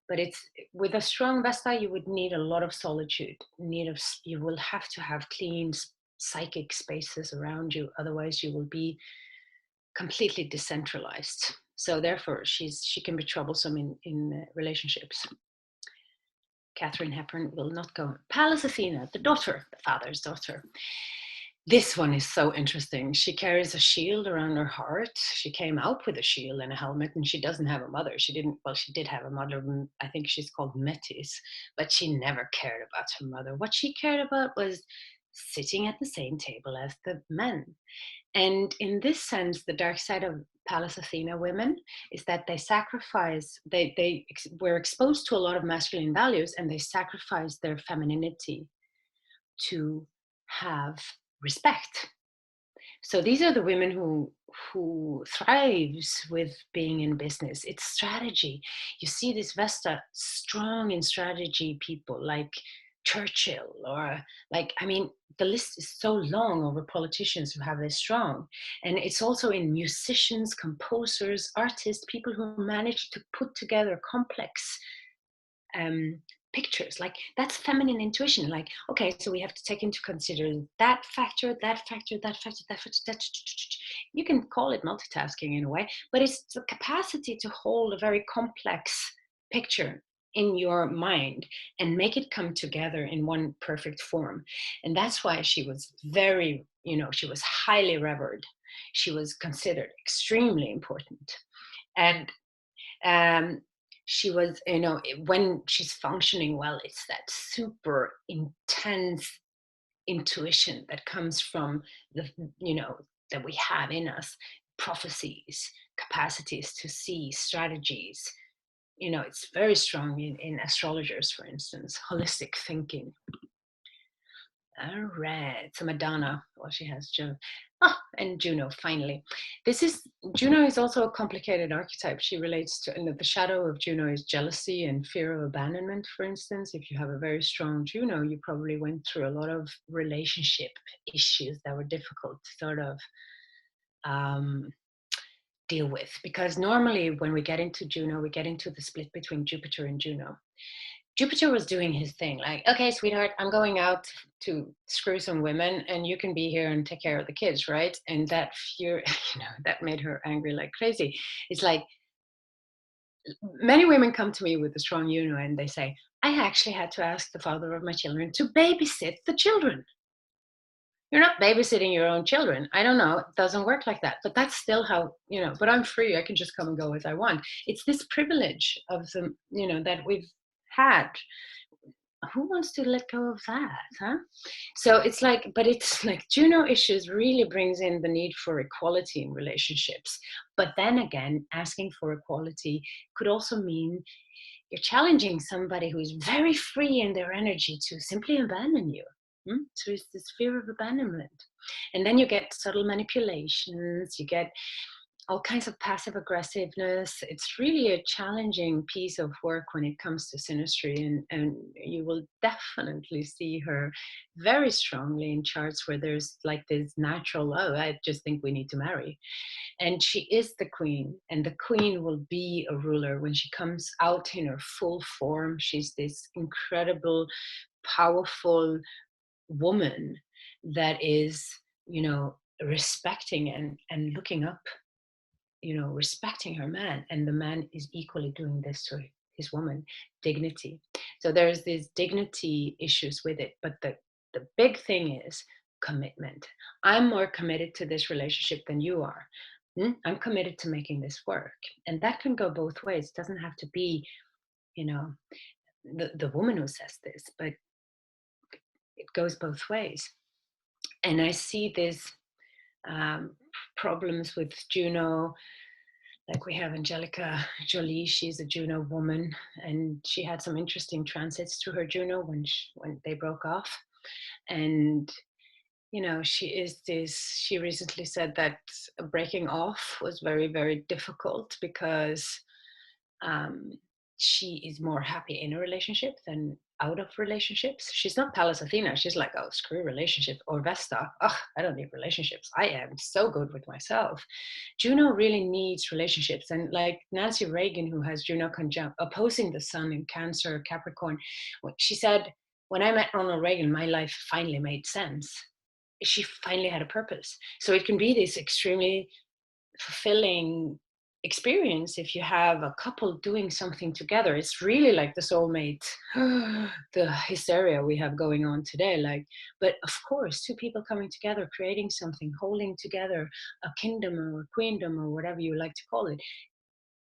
But it's with a strong Vesta, you would need a lot of solitude. You will have to have clean psychic spaces around you. Otherwise, you will be completely decentralized. So therefore, she can be troublesome in relationships. Catherine Hepburn will not go. Pallas Athena, the daughter, the father's daughter. This one is so interesting. She carries a shield around her heart. She came out with a shield and a helmet, and she doesn't have a mother. She didn't, well, she did have a mother. I think she's called Metis, but she never cared about her mother. What she cared about was sitting at the same table as the men. And in this sense, the dark side of Pallas Athena women is that they sacrifice, they were exposed to a lot of masculine values, and they sacrifice their femininity to have respect. So these are the women who thrives with being in business. It's strategy. You see this Vesta strong in strategy people like Churchill, or like, I mean, the list is so long over politicians who have this strong. And it's also in musicians, composers, artists, people who manage to put together complex pictures. Like, that's feminine intuition. Like, okay, so we have to take into consider that factor, that factor, that factor, that factor, that. You can call it multitasking in a way, but it's the capacity to hold a very complex picture in your mind and make it come together in one perfect form. And that's why she was very, she was highly revered. She was considered extremely important. And she was, when she's functioning well, it's that super intense intuition that comes from that we have in us, prophecies, capacities to see strategies. It's very strong in astrologers, for instance, holistic thinking. All right, so Madonna, well, she has Juno. And Juno, finally. Juno is also a complicated archetype. She relates to, the shadow of Juno is jealousy and fear of abandonment, for instance. If you have a very strong Juno, you probably went through a lot of relationship issues that were difficult to sort of deal with. Because normally when we get into Juno, we get into the split between Jupiter and Juno. Jupiter was doing his thing, like, okay, sweetheart, I'm going out to screw some women and you can be here and take care of the kids, right? And that fear, that made her angry like crazy. It's like, many women come to me with a strong JUNO and they say, I actually had to ask the father of my children to babysit the children. You're not babysitting your own children. I don't know. It doesn't work like that. But that's still how, but I'm free. I can just come and go as I want. It's this privilege of the, that we've had. Who wants to let go of that, huh? So it's like, but it's like JUNO issues really brings in the need for equality in relationships. But then again, asking for equality could also mean you're challenging somebody who is very free in their energy to simply abandon you. So it's this fear of abandonment. And then you get subtle manipulations, you get all kinds of passive aggressiveness. It's really a challenging piece of work when it comes to synastry, and you will definitely see her very strongly in charts where there's like this natural, oh, I just think we need to marry. And she is the queen, and the queen will be a ruler when she comes out in her full form. She's this incredible, powerful woman that is, respecting and looking up, respecting her man, and the man is equally doing this to his woman. Dignity. So there's these dignity issues with it, but the big thing is commitment. I'm more committed to this relationship than you are. I'm committed to making this work, and that can go both ways. It doesn't have to be, the woman who says this, but it goes both ways. And I see these problems with JUNO. Like we have Angelica Jolie, she's a JUNO woman, and she had some interesting transits to her JUNO when they broke off. And she recently said that breaking off was very, very difficult because she is more happy in a relationship than out of relationships. She's not PALLAS Athena. She's like, oh, screw relationships, or VESTA. Oh, I don't need relationships. I am so good with myself. JUNO really needs relationships. And like Nancy Reagan, who has JUNO conjunct opposing the sun in Cancer, Capricorn, she said, when I met Ronald Reagan, my life finally made sense. She finally had a purpose. So it can be this extremely fulfilling experience if you have a couple doing something together. It's really like the soulmate, the hysteria we have going on today. Like, but of course, two people coming together, creating something, holding together a kingdom or a queendom or whatever you like to call it.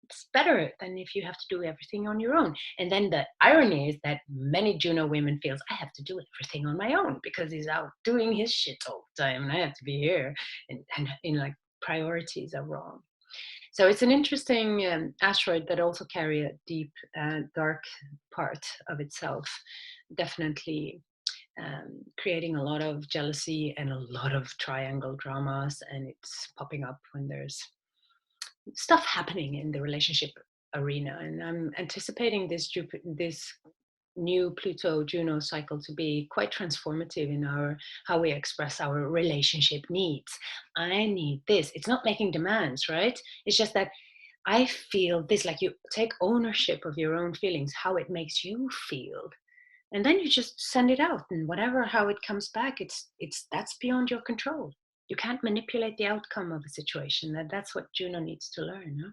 It's better than if you have to do everything on your own. And then the irony is that many JUNO women feels I have to do everything on my own because he's out doing his shit all the time and I have to be here, and like priorities are wrong. So it's an interesting asteroid that also carry a deep, dark part of itself. Definitely creating a lot of jealousy and a lot of triangle dramas, and it's popping up when there's stuff happening in the relationship arena. And I'm anticipating this new Pluto JUNO cycle to be quite transformative in how we express our relationship needs. I need this. It's not making demands, right? It's just that I feel this, like you take ownership of your own feelings, how it makes you feel. And then you just send it out, and how it comes back, that's beyond your control. You can't manipulate the outcome of a situation. That's what JUNO needs to learn. Huh?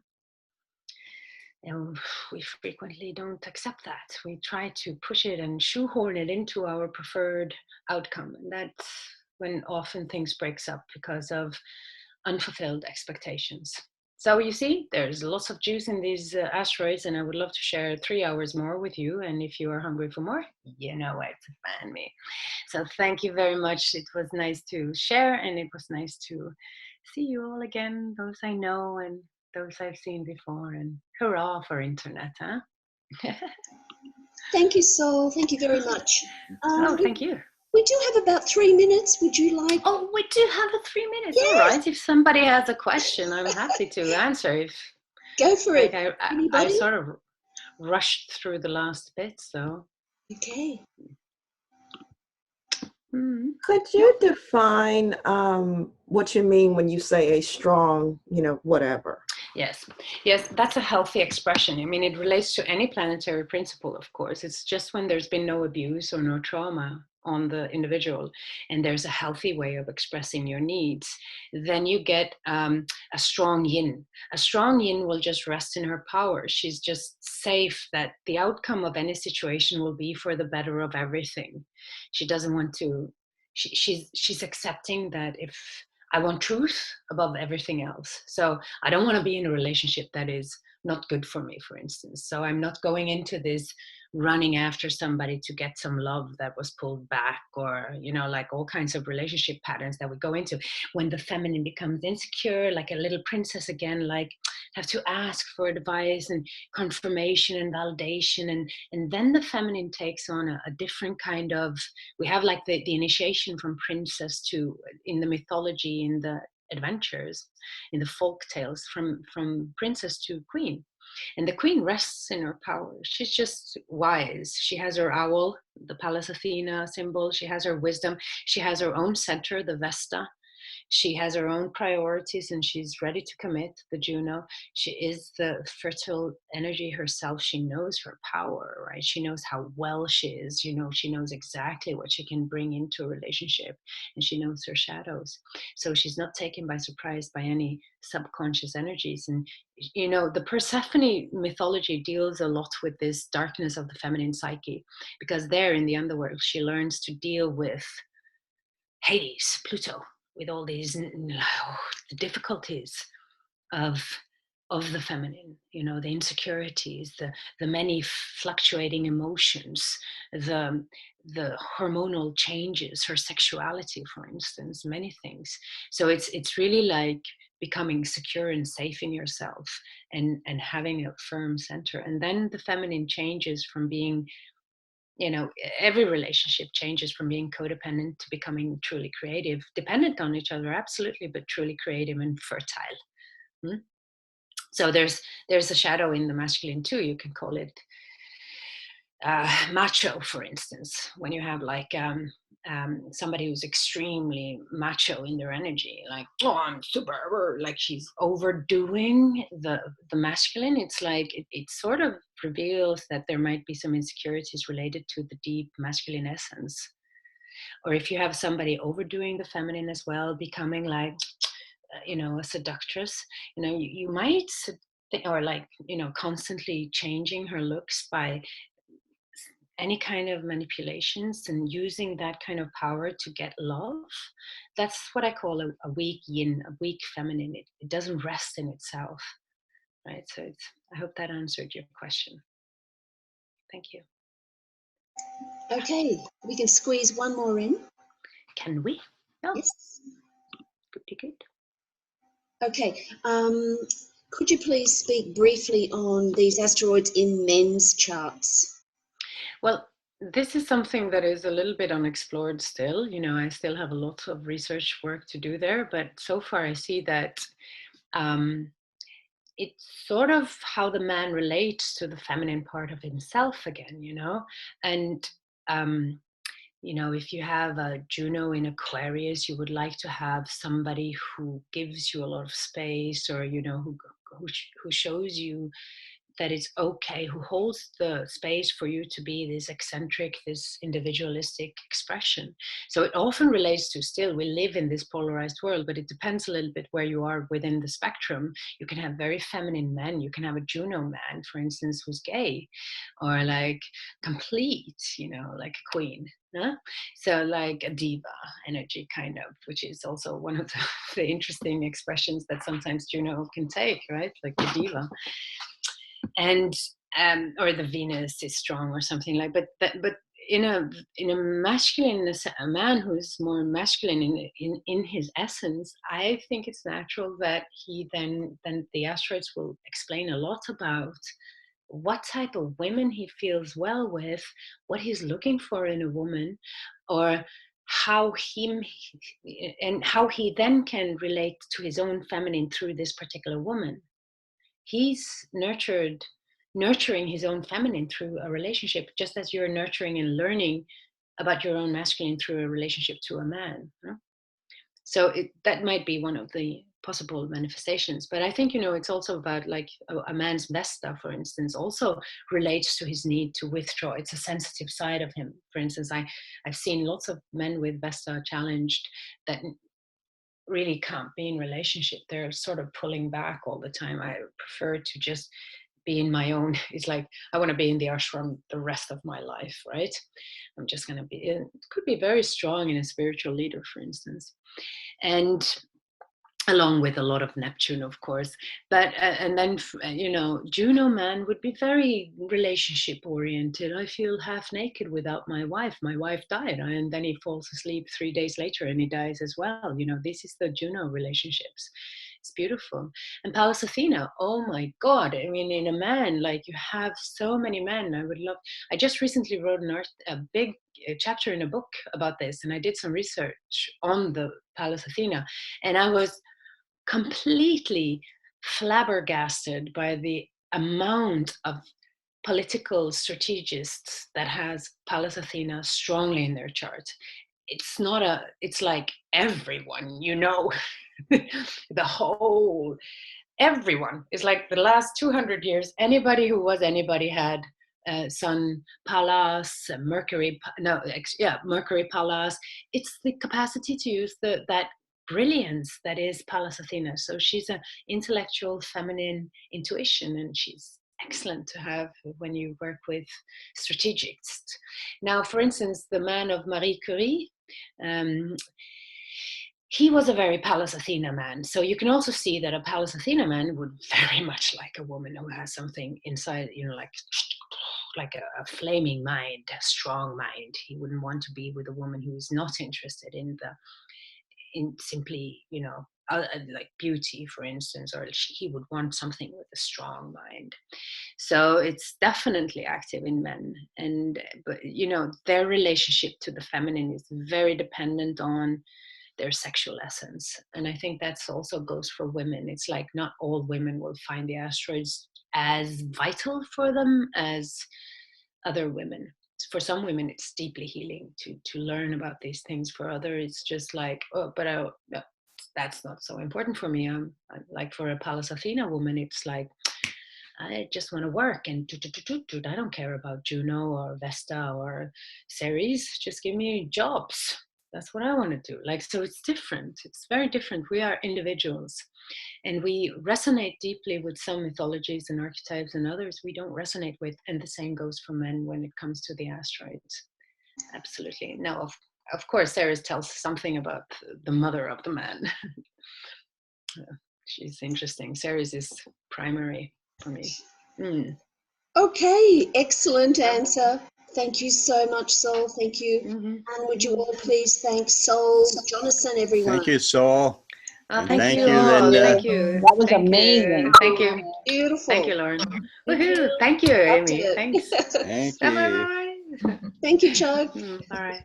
And we frequently don't accept that. We try to push it and shoehorn it into our preferred outcome. And that's when often things breaks up because of unfulfilled expectations. So you see, there's lots of juice in these asteroids, and I would love to share 3 hours more with you. And if you are hungry for more, you know where to find me. So thank you very much. It was nice to share, and it was nice to see you all again, those I know and those I've seen before. And hurrah for internet, huh? Thank you, Sol. Thank you very much. Thank you. We do have about 3 minutes. Would you like? Oh, we do have 3 minutes. Yes. All right. If somebody has a question, I'm happy to answer. Go for it. I sort of rushed through the last bit, so. Okay. Could you define what you mean when you say a strong, whatever? Yes, yes, that's a healthy expression. I mean, it relates to any planetary principle, of course. It's just when there's been no abuse or no trauma on the individual, and there's a healthy way of expressing your needs, then you get a strong yin. A strong yin will just rest in her power. She's just safe that the outcome of any situation will be for the better of everything. She doesn't want to. She's accepting that if I want truth above everything else. So I don't want to be in a relationship that is not good for me, for instance. So I'm not going into this running after somebody to get some love that was pulled back, or, you know, like all kinds of relationship patterns that we go into. When the feminine becomes insecure, like a little princess again, like have to ask for advice and confirmation and validation. And then the feminine takes on a different kind of, we have like the initiation from princess to, in the mythology, in the adventures, in the folk tales, from princess to queen. And the queen rests in her power. She's just wise. She has her owl, the Pallas Athena symbol. She has her wisdom. She has her own center, the Vesta. She has her own priorities, and she's ready to commit, the Juno. She is the fertile energy herself. She knows her power, right? She knows how well she is. You know, she knows exactly what she can bring into a relationship, and she knows her shadows. So she's not taken by surprise by any subconscious energies. And, you know, the Persephone mythology deals a lot with this darkness of the feminine psyche, because there in the underworld, she learns to deal with Hades, Pluto, with all these the difficulties of the feminine, you know, the insecurities, the many fluctuating emotions, the hormonal changes, her sexuality, for instance, many things. So it's really like becoming secure and safe in yourself, and having a firm center. And then the feminine changes from being, you know, every relationship changes from being codependent to becoming truly creative, dependent on each other, absolutely, but truly creative and fertile. Hmm? So there's a shadow in the masculine too. You can call it macho, for instance, when you have like somebody who's extremely macho in their energy, like, oh, I'm super, like she's overdoing the masculine. It's like it sort of reveals that there might be some insecurities related to the deep masculine essence. Or if you have somebody overdoing the feminine as well, becoming like, you know, a seductress, you know, you might, or like, you know, constantly changing her looks by any kind of manipulations and using that kind of power to get love. That's what I call a weak yin, a weak feminine. It doesn't rest in itself, right? So I hope that answered your question. Thank you. Okay, we can squeeze one more in. Can we? Oh, Yes. pretty good. Okay. Could you please speak briefly on these asteroids in men's charts? Well, this is something that is a little bit unexplored still. You know, I still have a lot of research work to do there, but so far I see that it's sort of how the man relates to the feminine part of himself again, you know? And, you know, if you have a Juno in Aquarius, you would like to have somebody who gives you a lot of space, or, you know, who shows you that it's okay, who holds the space for you to be this eccentric, this individualistic expression. So it often relates to, still, we live in this polarized world, but it depends a little bit where you are within the spectrum. You can have very feminine men. You can have a Juno man, for instance, who's gay, or like complete, you know, like a queen. Huh? So like a diva energy kind of, which is also one of the interesting expressions that sometimes Juno can take, right? Like the diva. And or the Venus is strong or something like. But in a masculine, a man who's more masculine in his essence, I think it's natural that he then the asteroids will explain a lot about what type of women he feels well with, what he's looking for in a woman, or how he then can relate to his own feminine through this particular woman. He's nurturing his own feminine through a relationship, just as you're nurturing and learning about your own masculine through a relationship to a man. Huh? So that might be one of the possible manifestations. But I think, you know, it's also about like a man's VESTA, for instance, also relates to his need to withdraw. It's a sensitive side of him. For instance, I've seen lots of men with VESTA challenged that really can't be in relationship. They're sort of pulling back all the time. I prefer to just be in my own. It's like, I want to be in the ashram the rest of my life, right? I'm just going to be, it could be very strong in a spiritual leader, for instance. And along with a lot of Neptune, of course. But, and then, you know, Juno man would be very relationship oriented. I feel half naked without my wife. My wife died. And then he falls asleep 3 days later and he dies as well. You know, this is the Juno relationships. It's beautiful. And Pallas Athena, oh my God. I mean, in a man, like you have so many men. I just recently wrote a big chapter in a book about this. And I did some research on the Pallas Athena. And I was completely flabbergasted by the amount of political strategists that has Pallas Athena strongly in their chart. It's like everyone, you know, everyone is like the last 200 years, anybody who was anybody had Sun, Pallas, Mercury, Mercury, Pallas. It's the capacity to use that brilliance that is Pallas Athena. So she's an intellectual, feminine intuition, and she's excellent to have when you work with strategists. Now, for instance, the man of Marie Curie, he was a very Pallas Athena man. So you can also see that a Pallas Athena man would very much like a woman who has something inside, you know, like a flaming mind, a strong mind. He wouldn't want to be with a woman who is not interested in simply, you know, like beauty, for instance, or he would want something with a strong mind. So it's definitely active in men. But you know, their relationship to the feminine is very dependent on their sexual essence. And I think that's also goes for women. It's like not all women will find the asteroids as vital for them as other women. For some women, it's deeply healing to learn about these things. For others, it's just like, oh, but that's not so important for me. I'm like, for a Pallas Athena woman, it's like, I just want to work and I don't care about Juno or Vesta or CERES. Just give me jobs. That's what I want to do. Like, so it's different. It's very different. We are individuals and we resonate deeply with some mythologies and archetypes, and others we don't resonate with. And the same goes for men when it comes to the asteroids. Absolutely. Now, of course, CERES tells something about the mother of the man. She's interesting. CERES is primary for me. Okay, excellent answer. Thank you so much, Sol. Thank you. And would you all please thank Sol Jonassen, everyone? Thank you, Sol. Oh, Thank you, Linda. Thank you. That was Thank amazing. You. Thank you. Beautiful. Thank you, Lauren. Woohoo! Thank you, Amy. Thanks. Thank you. Bye-bye. Thank you, Chuck. All right.